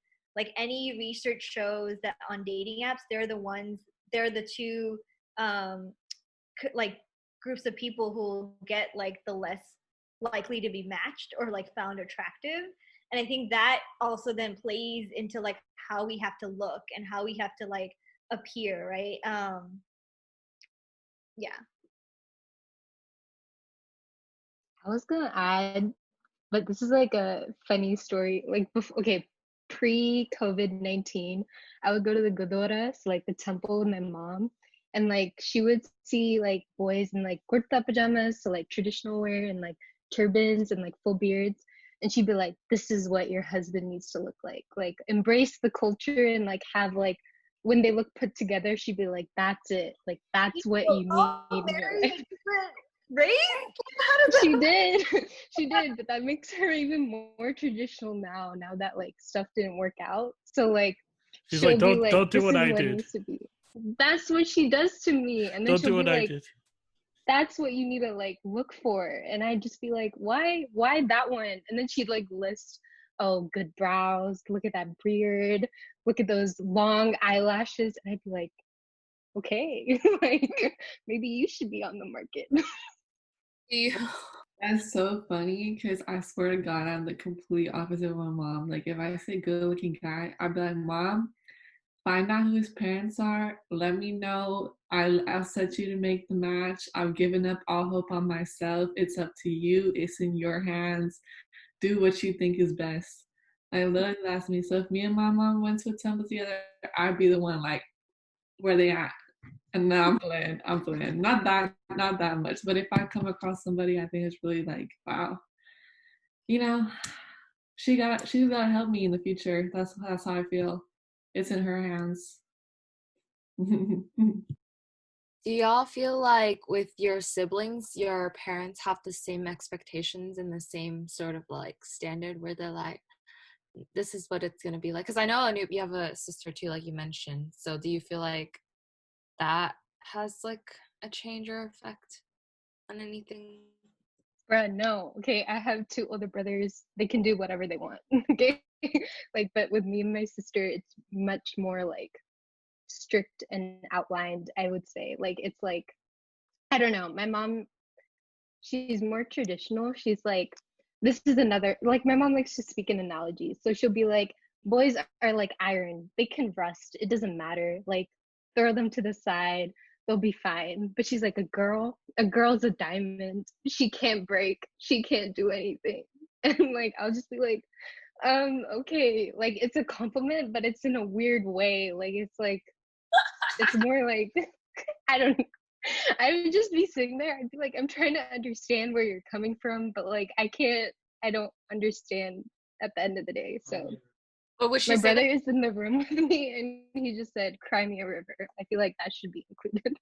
any research shows that on dating apps, they're the two like groups of people who will get like the less likely to be matched or like found attractive. And I think that also then plays into like how we have to look and how we have to like appear, right? Yeah. I was gonna add, but this is like a funny story. Like, okay, pre-COVID-19, I would go to the Gurdwara, so like the temple with my mom, and like she would see like boys in like kurta pajamas, so like traditional wear and like turbans and like full beards, and she'd be like, "This is what your husband needs to look like. Like, embrace the culture and like have like." When they look put together, she'd be like, "That's it. Like, that's what you need in your life." Right? She did. She did, but that makes her even more traditional now that like stuff didn't work out. So like She's she'll like, be like, don't do this what is I what it did. needs to be. That's what she does to me. And then Don't do she'll be what I like, did. that's what you need to like look for. And I'd just be like, why that one? And then she'd like list, oh, good brows, look at that beard, look at those long eyelashes. And I'd be like, okay, like maybe you should be on the market. Yeah. That's so funny because I swear to God, I'm the complete opposite of my mom. Like, if I say good looking guy, I'd be like, Mom, find out who his parents are. Let me know. I'll set you to make the match. I've given up all hope on myself. It's up to you. It's in your hands. Do what you think is best. Like, literally, that's me. So if me and my mom went to a temple together, I'd be the one like, where they at? And now I'm playing. Not that much. But if I come across somebody I think it's really like, wow, you know, she's gotta help me in the future. That's how I feel. It's in her hands. Do y'all feel like with your siblings, your parents have the same expectations and the same sort of like standard where they're like, this is what it's going to be like? Because I know Anoop, you have a sister too, like you mentioned. So do you feel like that has like a change or effect on anything? Bruh, no. Okay, I have two older brothers. They can do whatever they want. Okay. Like, but with me and my sister, it's much more like strict and outlined, I would say. Like, it's like, I don't know. My mom, she's more traditional. She's like, this is another, like, my mom likes to speak in analogies. So she'll be like, boys are like iron, they can rust. It doesn't matter. Like, throw them to the side, they'll be fine. But she's like, a girl's a diamond. She can't break, she can't do anything. And like, I'll just be like, Okay, like it's a compliment, but it's in a weird way. It's more like I don't know. I would just be sitting there. I'd be like, I'm trying to understand where you're coming from, but like I don't understand at the end of the day. So But would she my say brother that? is in the room with me and he just said, Cry me a river. I feel like that should be included.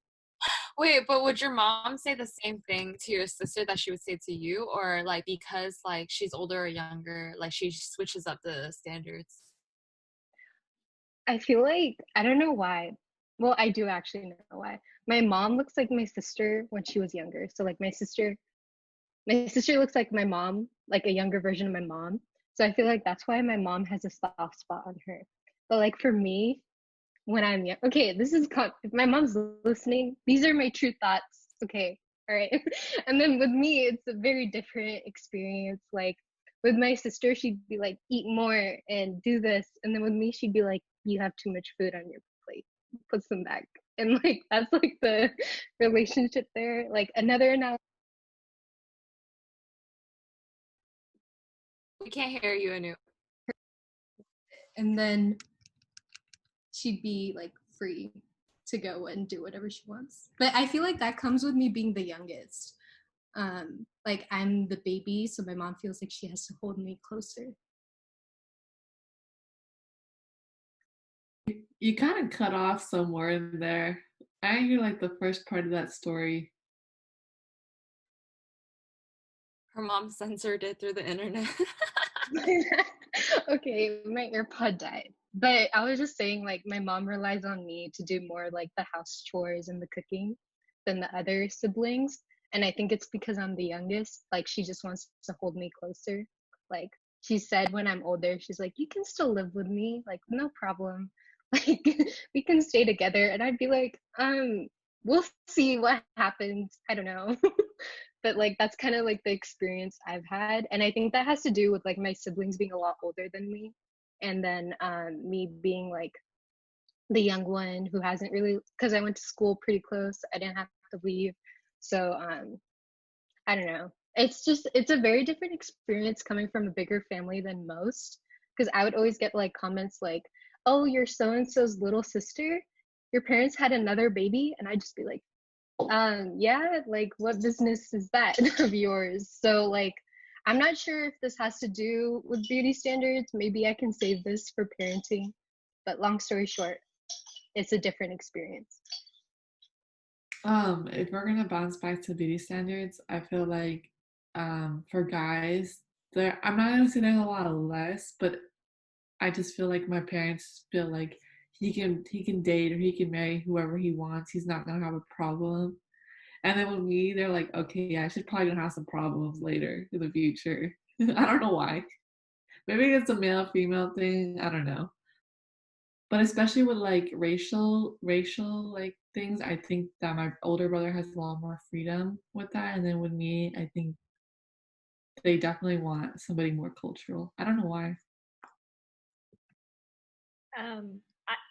Wait, but would your mom say the same thing to your sister that she would say to you, or like because like she's older or younger, like she switches up the standards? I feel like I don't know why. Well, I do actually know why. My mom looks like my sister when she was younger. So like my sister looks like my mom, like a younger version of my mom. So I feel like that's why my mom has a soft spot on her. But like for me, when I'm young, okay, if my mom's listening, these are my true thoughts. Okay, all right. And then with me, it's a very different experience. Like with my sister, she'd be like, eat more and do this. And then with me, she'd be like, you have too much food on your plate, put some back. And like that's like the relationship there. Like another analogy. We can't hear you, Anu. And then she'd be like free to go and do whatever she wants. But I feel like that comes with me being the youngest. Like I'm the baby, so my mom feels like she has to hold me closer. You kind of cut off somewhere in there. I didn't hear like the first part of that story. Her mom censored it through the internet. Okay, my AirPod died. But I was just saying, like, my mom relies on me to do more like the house chores and the cooking than the other siblings. And I think it's because I'm the youngest. Like, she just wants to hold me closer. Like, she said when I'm older, she's like, you can still live with me. Like, no problem. Like, we can stay together. And I'd be like, we'll see what happens. I don't know. But like that's kind of like the experience I've had, and I think that has to do with like my siblings being a lot older than me, and then me being like the young one who hasn't really, because I went to school pretty close, I didn't have to leave. So I don't know, it's a very different experience coming from a bigger family than most, because I would always get like comments like, oh, you're so and so's little sister, your parents had another baby, and I'd just be like, yeah, like what business is that of yours? So like I'm not sure if this has to do with beauty standards. Maybe I can save this for parenting. But long story short, it's a different experience. If we're gonna bounce back to beauty standards, I feel like for guys, there I'm not gonna say there's a lot of less, but I just feel like my parents feel like he can date or he can marry whoever he wants. He's not gonna have a problem. And then with me, they're like, okay, yeah, she's probably gonna have some problems later in the future. I don't know why. Maybe it's a male female thing. I don't know. But especially with like racial like things, I think that my older brother has a lot more freedom with that. And then with me, I think they definitely want somebody more cultural. I don't know why.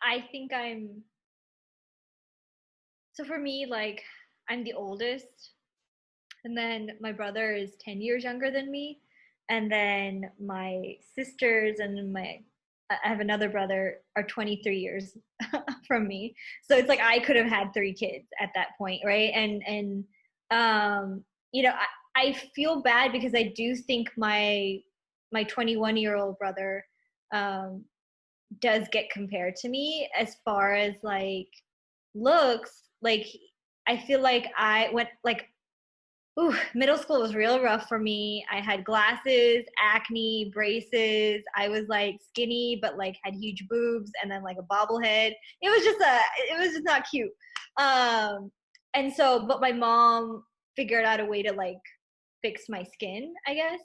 I think so for me, like, I'm the oldest, and then my brother is 10 years younger than me, and then my sisters and I have another brother are 23 years from me. So it's like I could have had 3 kids at that point, right? And you know, I feel bad because I do think my 21-year-old brother um does get compared to me as far as like looks. Like I feel like I went like, ooh, middle school was real rough for me. I had glasses, acne, braces. I was like skinny, but like had huge boobs and then like a bobblehead. It was just not cute. And so, but my mom figured out a way to like fix my skin, I guess.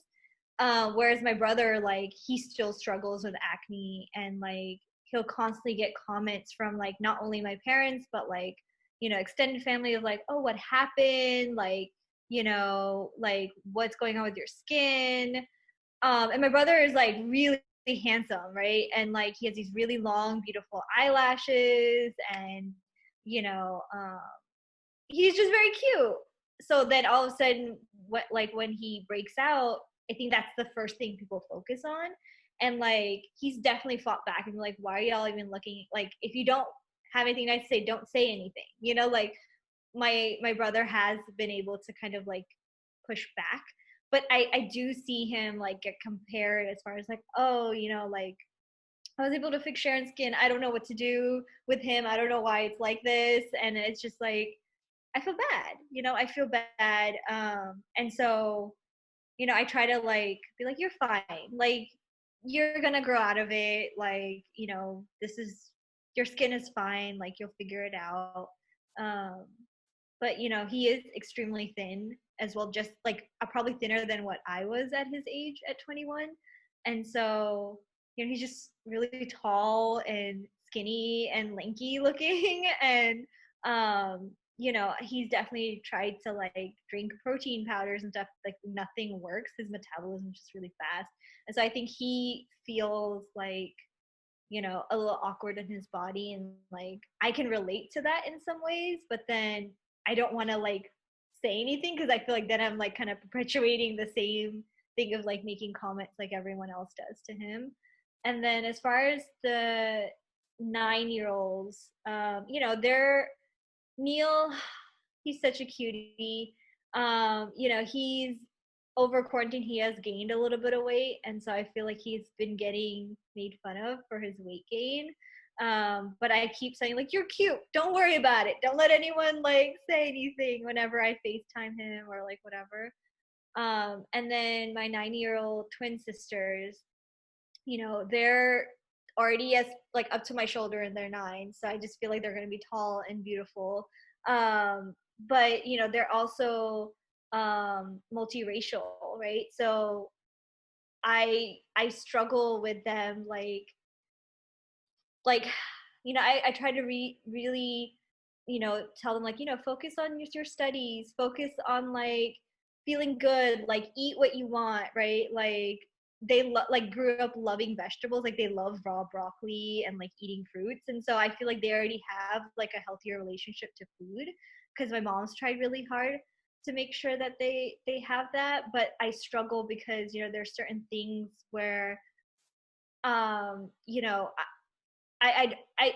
Whereas my brother, like, he still struggles with acne, and like he'll constantly get comments from like not only my parents but like, you know, extended family of like, oh, what happened? Like, you know, like what's going on with your skin? And my brother is like really handsome, right? And like he has these really long, beautiful eyelashes, and you know, he's just very cute. So then all of a sudden, what like when he breaks out, I think that's the first thing people focus on. And like he's definitely fought back and like, why are y'all even looking? Like, if you don't have anything nice to say, don't say anything. You know, like my brother has been able to kind of like push back, but I do see him like get compared as far as like, oh, you know, like I was able to fix Sharon's skin. I don't know what to do with him. I don't know why it's like this. And it's just like, I feel bad, you know, I feel bad. And so, you know, I try to like be like, you're fine. Like, you're gonna grow out of it. Like, you know, this is, your skin is fine. Like, you'll figure it out. Um, but, you know, he is extremely thin as well, just like probably thinner than what I was at his age at 21. And so, you know, he's just really tall and skinny and lanky looking. And, you know, he's definitely tried to like drink protein powders and stuff. Like nothing works. His metabolism is just really fast. And so I think he feels like, you know, a little awkward in his body. And like, I can relate to that in some ways, but then I don't want to like say anything because I feel like then I'm like kind of perpetuating the same thing of like making comments like everyone else does to him. And then as far as the 9-year-olds, you know, they're Neil, he's such a cutie. You know, he's over quarantine, he has gained a little bit of weight, and so I feel like he's been getting made fun of for his weight gain. But I keep saying like, you're cute, don't worry about it, don't let anyone like say anything whenever I FaceTime him or like whatever. And then my 9-year-old twin sisters, you know, they're already as like up to my shoulder and they're 9, so I just feel like they're going to be tall and beautiful. But you know, they're also multiracial, right? So I struggle with them, like you know, I try to really, you know, tell them like, you know, focus on your studies, focus on like feeling good, like eat what you want, right? Like they like grew up loving vegetables, like they love raw broccoli and like eating fruits. And so I feel like they already have like a healthier relationship to food because my mom's tried really hard to make sure that they have that. But I struggle because, you know, there's certain things where you know,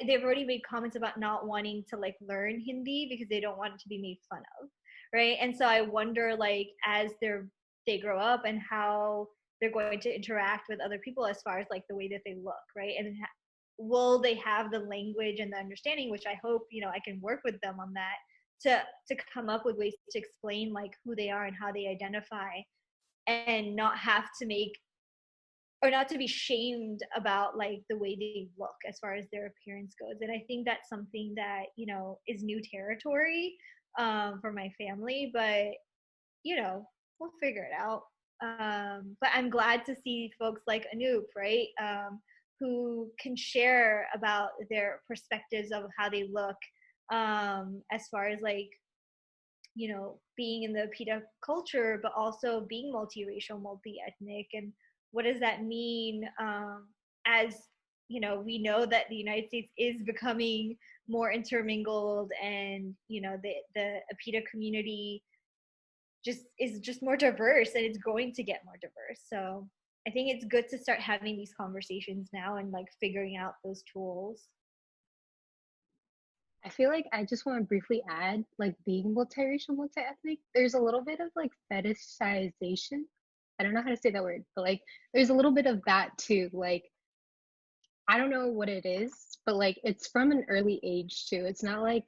they've already made comments about not wanting to like learn Hindi because they don't want it to be made fun of, right? And so I wonder, like, as they grow up and how they're going to interact with other people as far as like the way that they look, right? And will they have the language and the understanding, which I hope, you know, I can work with them on that to come up with ways to explain like who they are and how they identify, and not have to make, or not to be shamed about like the way they look as far as their appearance goes. And I think that's something that, you know, is new territory for my family, but you know, we'll figure it out. But I'm glad to see folks like Anoop, right, who can share about their perspectives of how they look, as far as like, you know, being in the PETA culture, but also being multiracial, multi-ethnic, and what does that mean, as you know, we know that the United States is becoming more intermingled, and you know, the PETA community is just more diverse, and it's going to get more diverse. So I think it's good to start having these conversations now and like figuring out those tools. I feel like I just want to briefly add, like being multiracial, multi-ethnic, there's a little bit of like fetishization. I don't know how to say that word, but like there's a little bit of that too. Like I don't know what it is, but like it's from an early age too. It's not like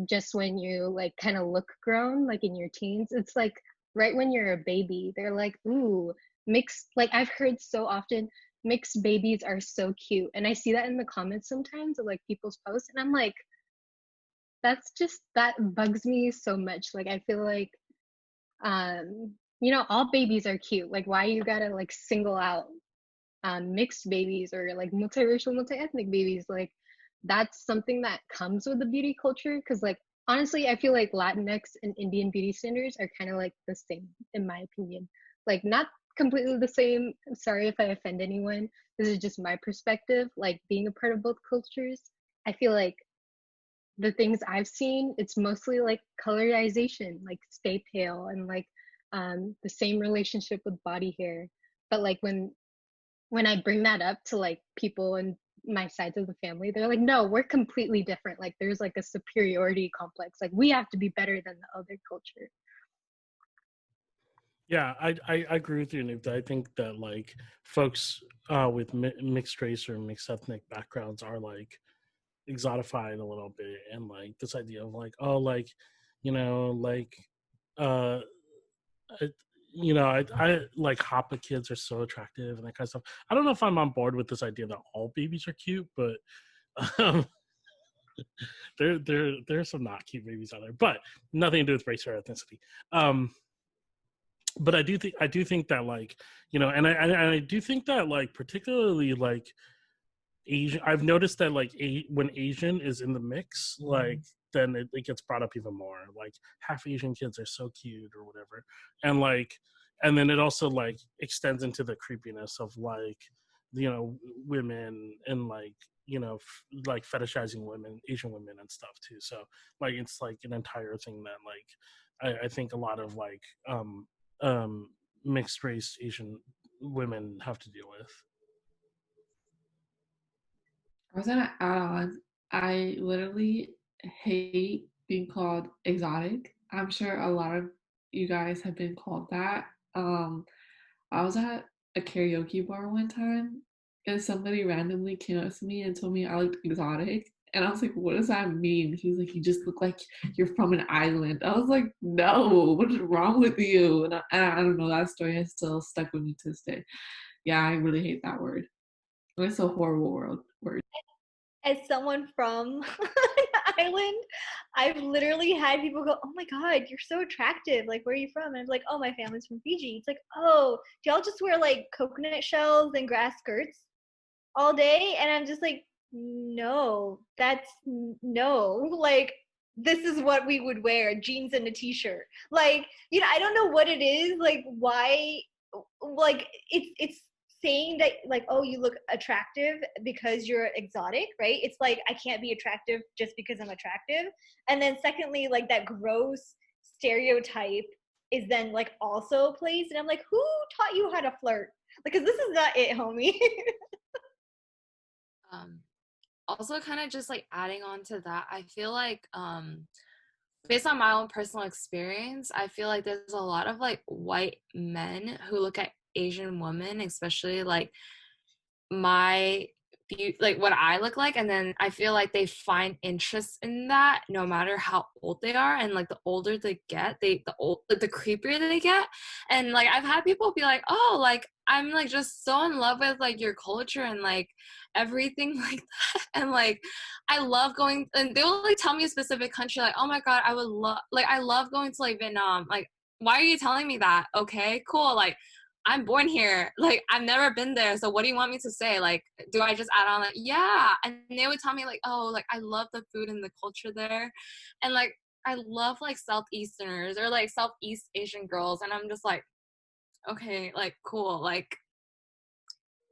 just when you like kind of look grown, like in your teens. It's like right when you're a baby, they're like, ooh, mixed. Like I've heard so often, mixed babies are so cute. And I see that in the comments sometimes of like people's posts. And I'm like, that bugs me so much. Like I feel like, you know, all babies are cute. Like why you gotta like single out mixed babies or like multiracial, multi-ethnic babies? Like that's something that comes with the beauty culture. Because like honestly, I feel like Latinx and Indian beauty standards are kind of like the same in my opinion. Like not completely the same. I'm sorry if I offend anyone. This is just my perspective. Like being a part of both cultures, I feel like the things I've seen, it's mostly like colorization, like stay pale, and like the same relationship with body hair. But like when when I bring that up to like people and my sides of the family, they're like, no, we're completely different. Like there's like a superiority complex. Like we have to be better than the other culture. Yeah, I agree with you, Nupta. I think that like folks with mixed race or mixed ethnic backgrounds are like exotified a little bit, and like this idea of like, oh, like, you know, like, uh, I, I like Hapa kids are so attractive and that kind of stuff. I don't know if I'm on board with this idea that all babies are cute, but um, there's some not cute babies out there, but nothing to do with race or ethnicity. But I do think that like, and I do think that like particularly like Asian, I've noticed that like when Asian is in the mix, like then it gets brought up even more. Like half Asian kids are so cute or whatever, and like, and then it also like extends into the creepiness of like, women and like, like fetishizing women, Asian women and stuff too. So like it's like an entire thing that like I think a lot of like um mixed race Asian women have to deal with. I was gonna add on, I literally hate being called exotic. I'm sure a lot of you guys have been called that. I was at a karaoke bar one time and somebody randomly came up to me and told me I looked exotic. And I was like, what does that mean? He was like, you just look like you're from an island. I was like, no, what is wrong with you? And I don't know, that story has still stuck with me to this day. Yeah, I really hate that word. It's a horrible word. As someone from an island, I've literally had people go, "Oh my god, you're so attractive. Like, where are you from?" And I'm like, "Oh, my family's from Fiji." It's like, "Oh, do y'all just wear like coconut shells and grass skirts all day?" And I'm just like, "No, that's no. Like, this is what we would wear: jeans and a t-shirt." Like, I don't know what it is. Like, why? Like, it's saying that like, oh, you look attractive because you're exotic, right? It's like I can't be attractive just because I'm attractive. And then secondly, like that gross stereotype is then like also placed, and I'm like, who taught you how to flirt? Because this is not it, homie. Also kind of just like adding on to that, I feel like based on my own personal experience, I feel like there's a lot of like white men who look at Asian women, especially like my like what I look like, and then I feel like they find interest in that no matter how old they are, and like the older they get, the creepier they get. And like I've had people be like, oh, like I'm like just so in love with like your culture and like everything like that. And like I love going, and they will like tell me a specific country, like, oh my god, I would love, like I love going to like Vietnam. Like, why are you telling me that? Okay, cool. Like I'm born here. Like, I've never been there. So what do you want me to say? Like, do I just add on like, yeah. And they would tell me like, oh, like I love the food and the culture there. And like, I love like Southeasterners or like Southeast Asian girls. And I'm just like, okay, like cool. Like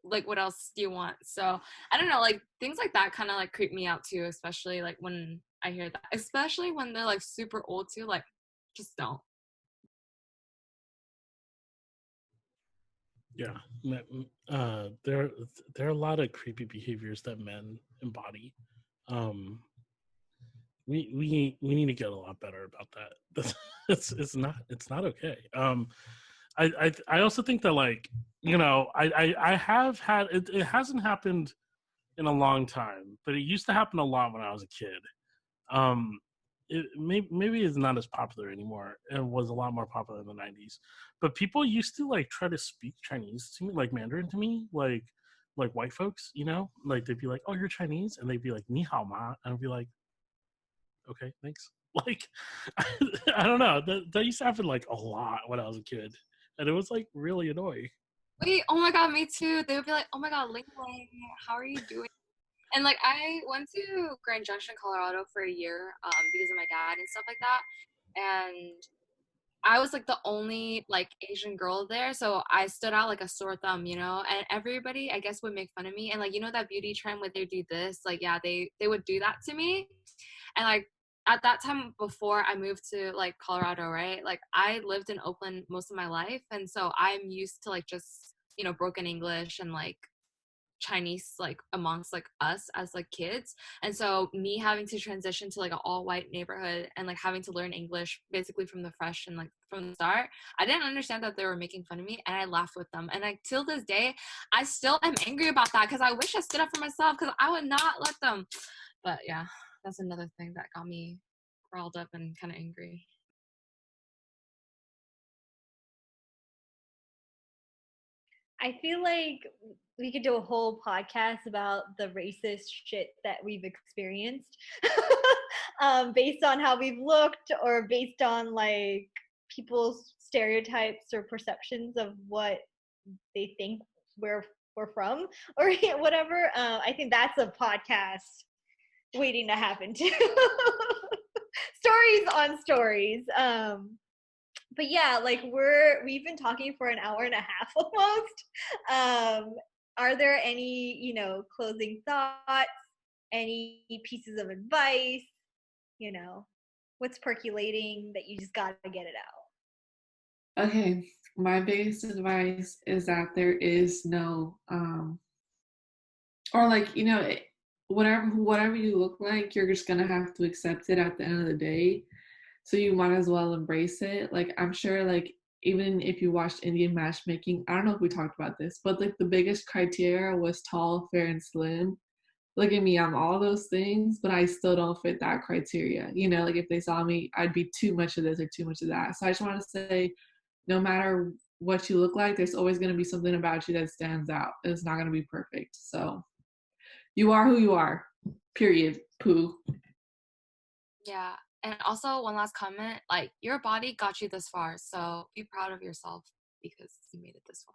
what else do you want? So I don't know, like things like that kind of like creep me out too, especially like when I hear that, especially when they're like super old too, like just don't. Yeah, there are a lot of creepy behaviors that men embody. Um, we need to get a lot better about that. It's not okay. I also think that like I have had it hasn't happened in a long time, but it used to happen a lot when I was a kid. Um, maybe it's not as popular anymore. It was a lot more popular in the 90s, but people used to like try to speak Chinese to me, like Mandarin to me, like white folks, like they'd be like, oh, you're Chinese, and they'd be like, ni hao ma, and I'd be like, okay, thanks. Like I don't know, that used to happen like a lot when I was a kid, and it was like really annoying. Wait, oh my god, me too. They would be like, oh my god, Ling Ling, how are you doing? And like I went to Grand Junction, Colorado for a year because of my dad and stuff like that. And I was like the only like Asian girl there, so I stood out like a sore thumb, And everybody, I guess, would make fun of me. And like that beauty trend where they do this, like yeah, they would do that to me. And like at that time before I moved to like Colorado, right? Like I lived in Oakland most of my life, and so I'm used to like just you know, broken English and like Chinese like amongst like us as like kids. And so me having to transition to like an all white neighborhood and like having to learn English basically from the fresh and like from the start, I didn't understand that they were making fun of me, and I laughed with them. And like till this day I still am angry about that, because I wish I stood up for myself, because I would not let them. But yeah, that's another thing that got me riled up and kind of angry. I feel like we could do a whole podcast about the racist shit that we've experienced based on how we've looked, or based on like people's stereotypes or perceptions of what they think we're from, or whatever. I think that's a podcast waiting to happen too. Stories on stories. But yeah, like we've been talking for an hour and a half almost. Are there any, you know, closing thoughts, any pieces of advice, you know, what's percolating that you just got to get it out? Okay, my biggest advice is that there is no, or like, you know, whatever you look like, you're just gonna have to accept it at the end of the day. So you might as well embrace it. Like, I'm sure, like, even if you watched Indian matchmaking, I don't know if we talked about this, but like the biggest criteria was tall, fair, and slim. Look at me, I'm all those things, but I still don't fit that criteria. You know, like if they saw me, I'd be too much of this or too much of that. So I just want to say, no matter what you look like, there's always going to be something about you that stands out. It's not going to be perfect. So you are who you are, period. Pooh. Yeah. And also one last comment, like your body got you this far, so be proud of yourself because you made it this far.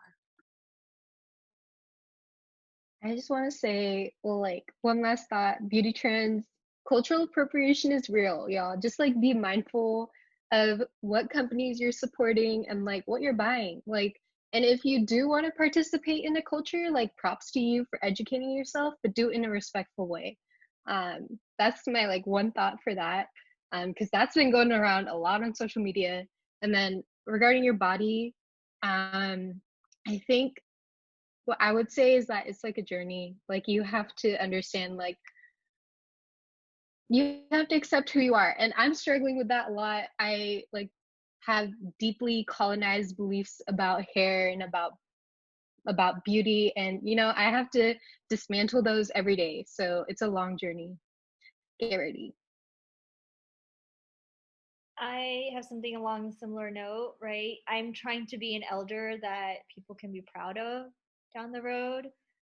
I just want to say, well, like one last thought, beauty trends, cultural appropriation is real, y'all. Just like be mindful of what companies you're supporting and like what you're buying. Like, and if you do want to participate in a culture, like props to you for educating yourself, but do it in a respectful way. That's my like one thought for that. Because that's been going around a lot on social media. And then regarding your body, I think what I would say is that it's like a journey. Like you have to understand, like you have to accept who you are. And I'm struggling with that a lot. I like have deeply colonized beliefs about hair and about beauty, and you know, I have to dismantle those every day. So it's a long journey. Get ready. I have something along a similar note, right? I'm trying to be an elder that people can be proud of down the road.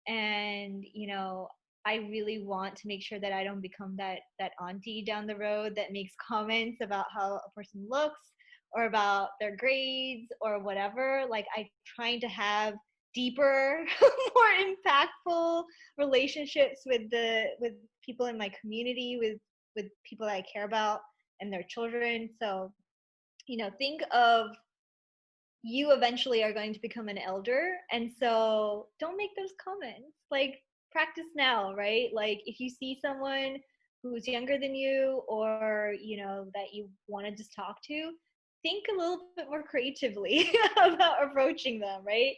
And, you know, I really want to make sure that I don't become that auntie down the road that makes comments about how a person looks or about their grades or whatever. Like I'm trying to have deeper, more impactful relationships with people in my community, with people that I care about and their children. So, you know, think of you eventually are going to become an elder. And so don't make those comments. Like practice now, right? Like if you see someone who's younger than you, or, you know, that you want to just talk to, think a little bit more creatively about approaching them, right?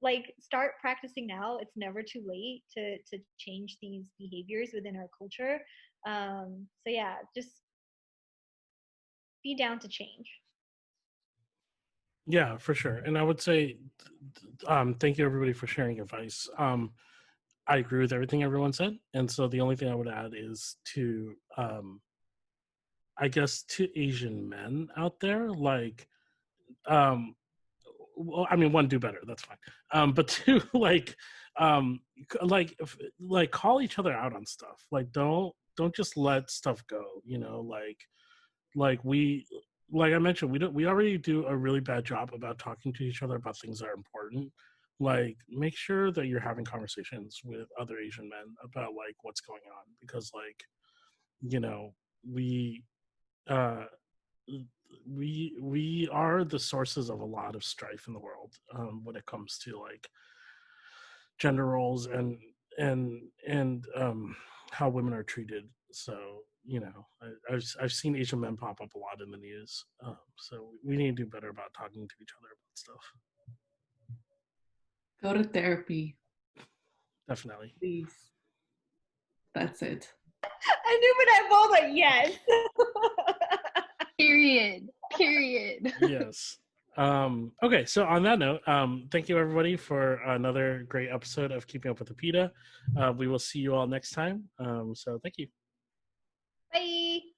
Like start practicing now. It's never too late to change these behaviors within our culture. So yeah, just be down to change. Yeah, for sure. And I would say, thank you everybody for sharing advice. I agree with everything everyone said, and so the only thing I would add is to, I guess, to Asian men out there, like, well, I mean, one, do better. That's fine. But two, like call each other out on stuff. Like, don't just let stuff go. You know, like we, like I mentioned, we already do a really bad job about talking to each other about things that are important. Like, make sure that you're having conversations with other Asian men about like what's going on, because like, you know, uh we are the sources of a lot of strife in the world, when it comes to like gender roles and how women are treated. So, you know, I've seen Asian men pop up a lot in the news. So we need to do better about talking to each other about stuff. Go to therapy, Definitely. please. That's it. I knew when I rolled it, yes. Period. Yes. Okay, so on that note, thank you everybody for another great episode of Keeping Up with the PETA. We will see you all next time. So thank you. Bye.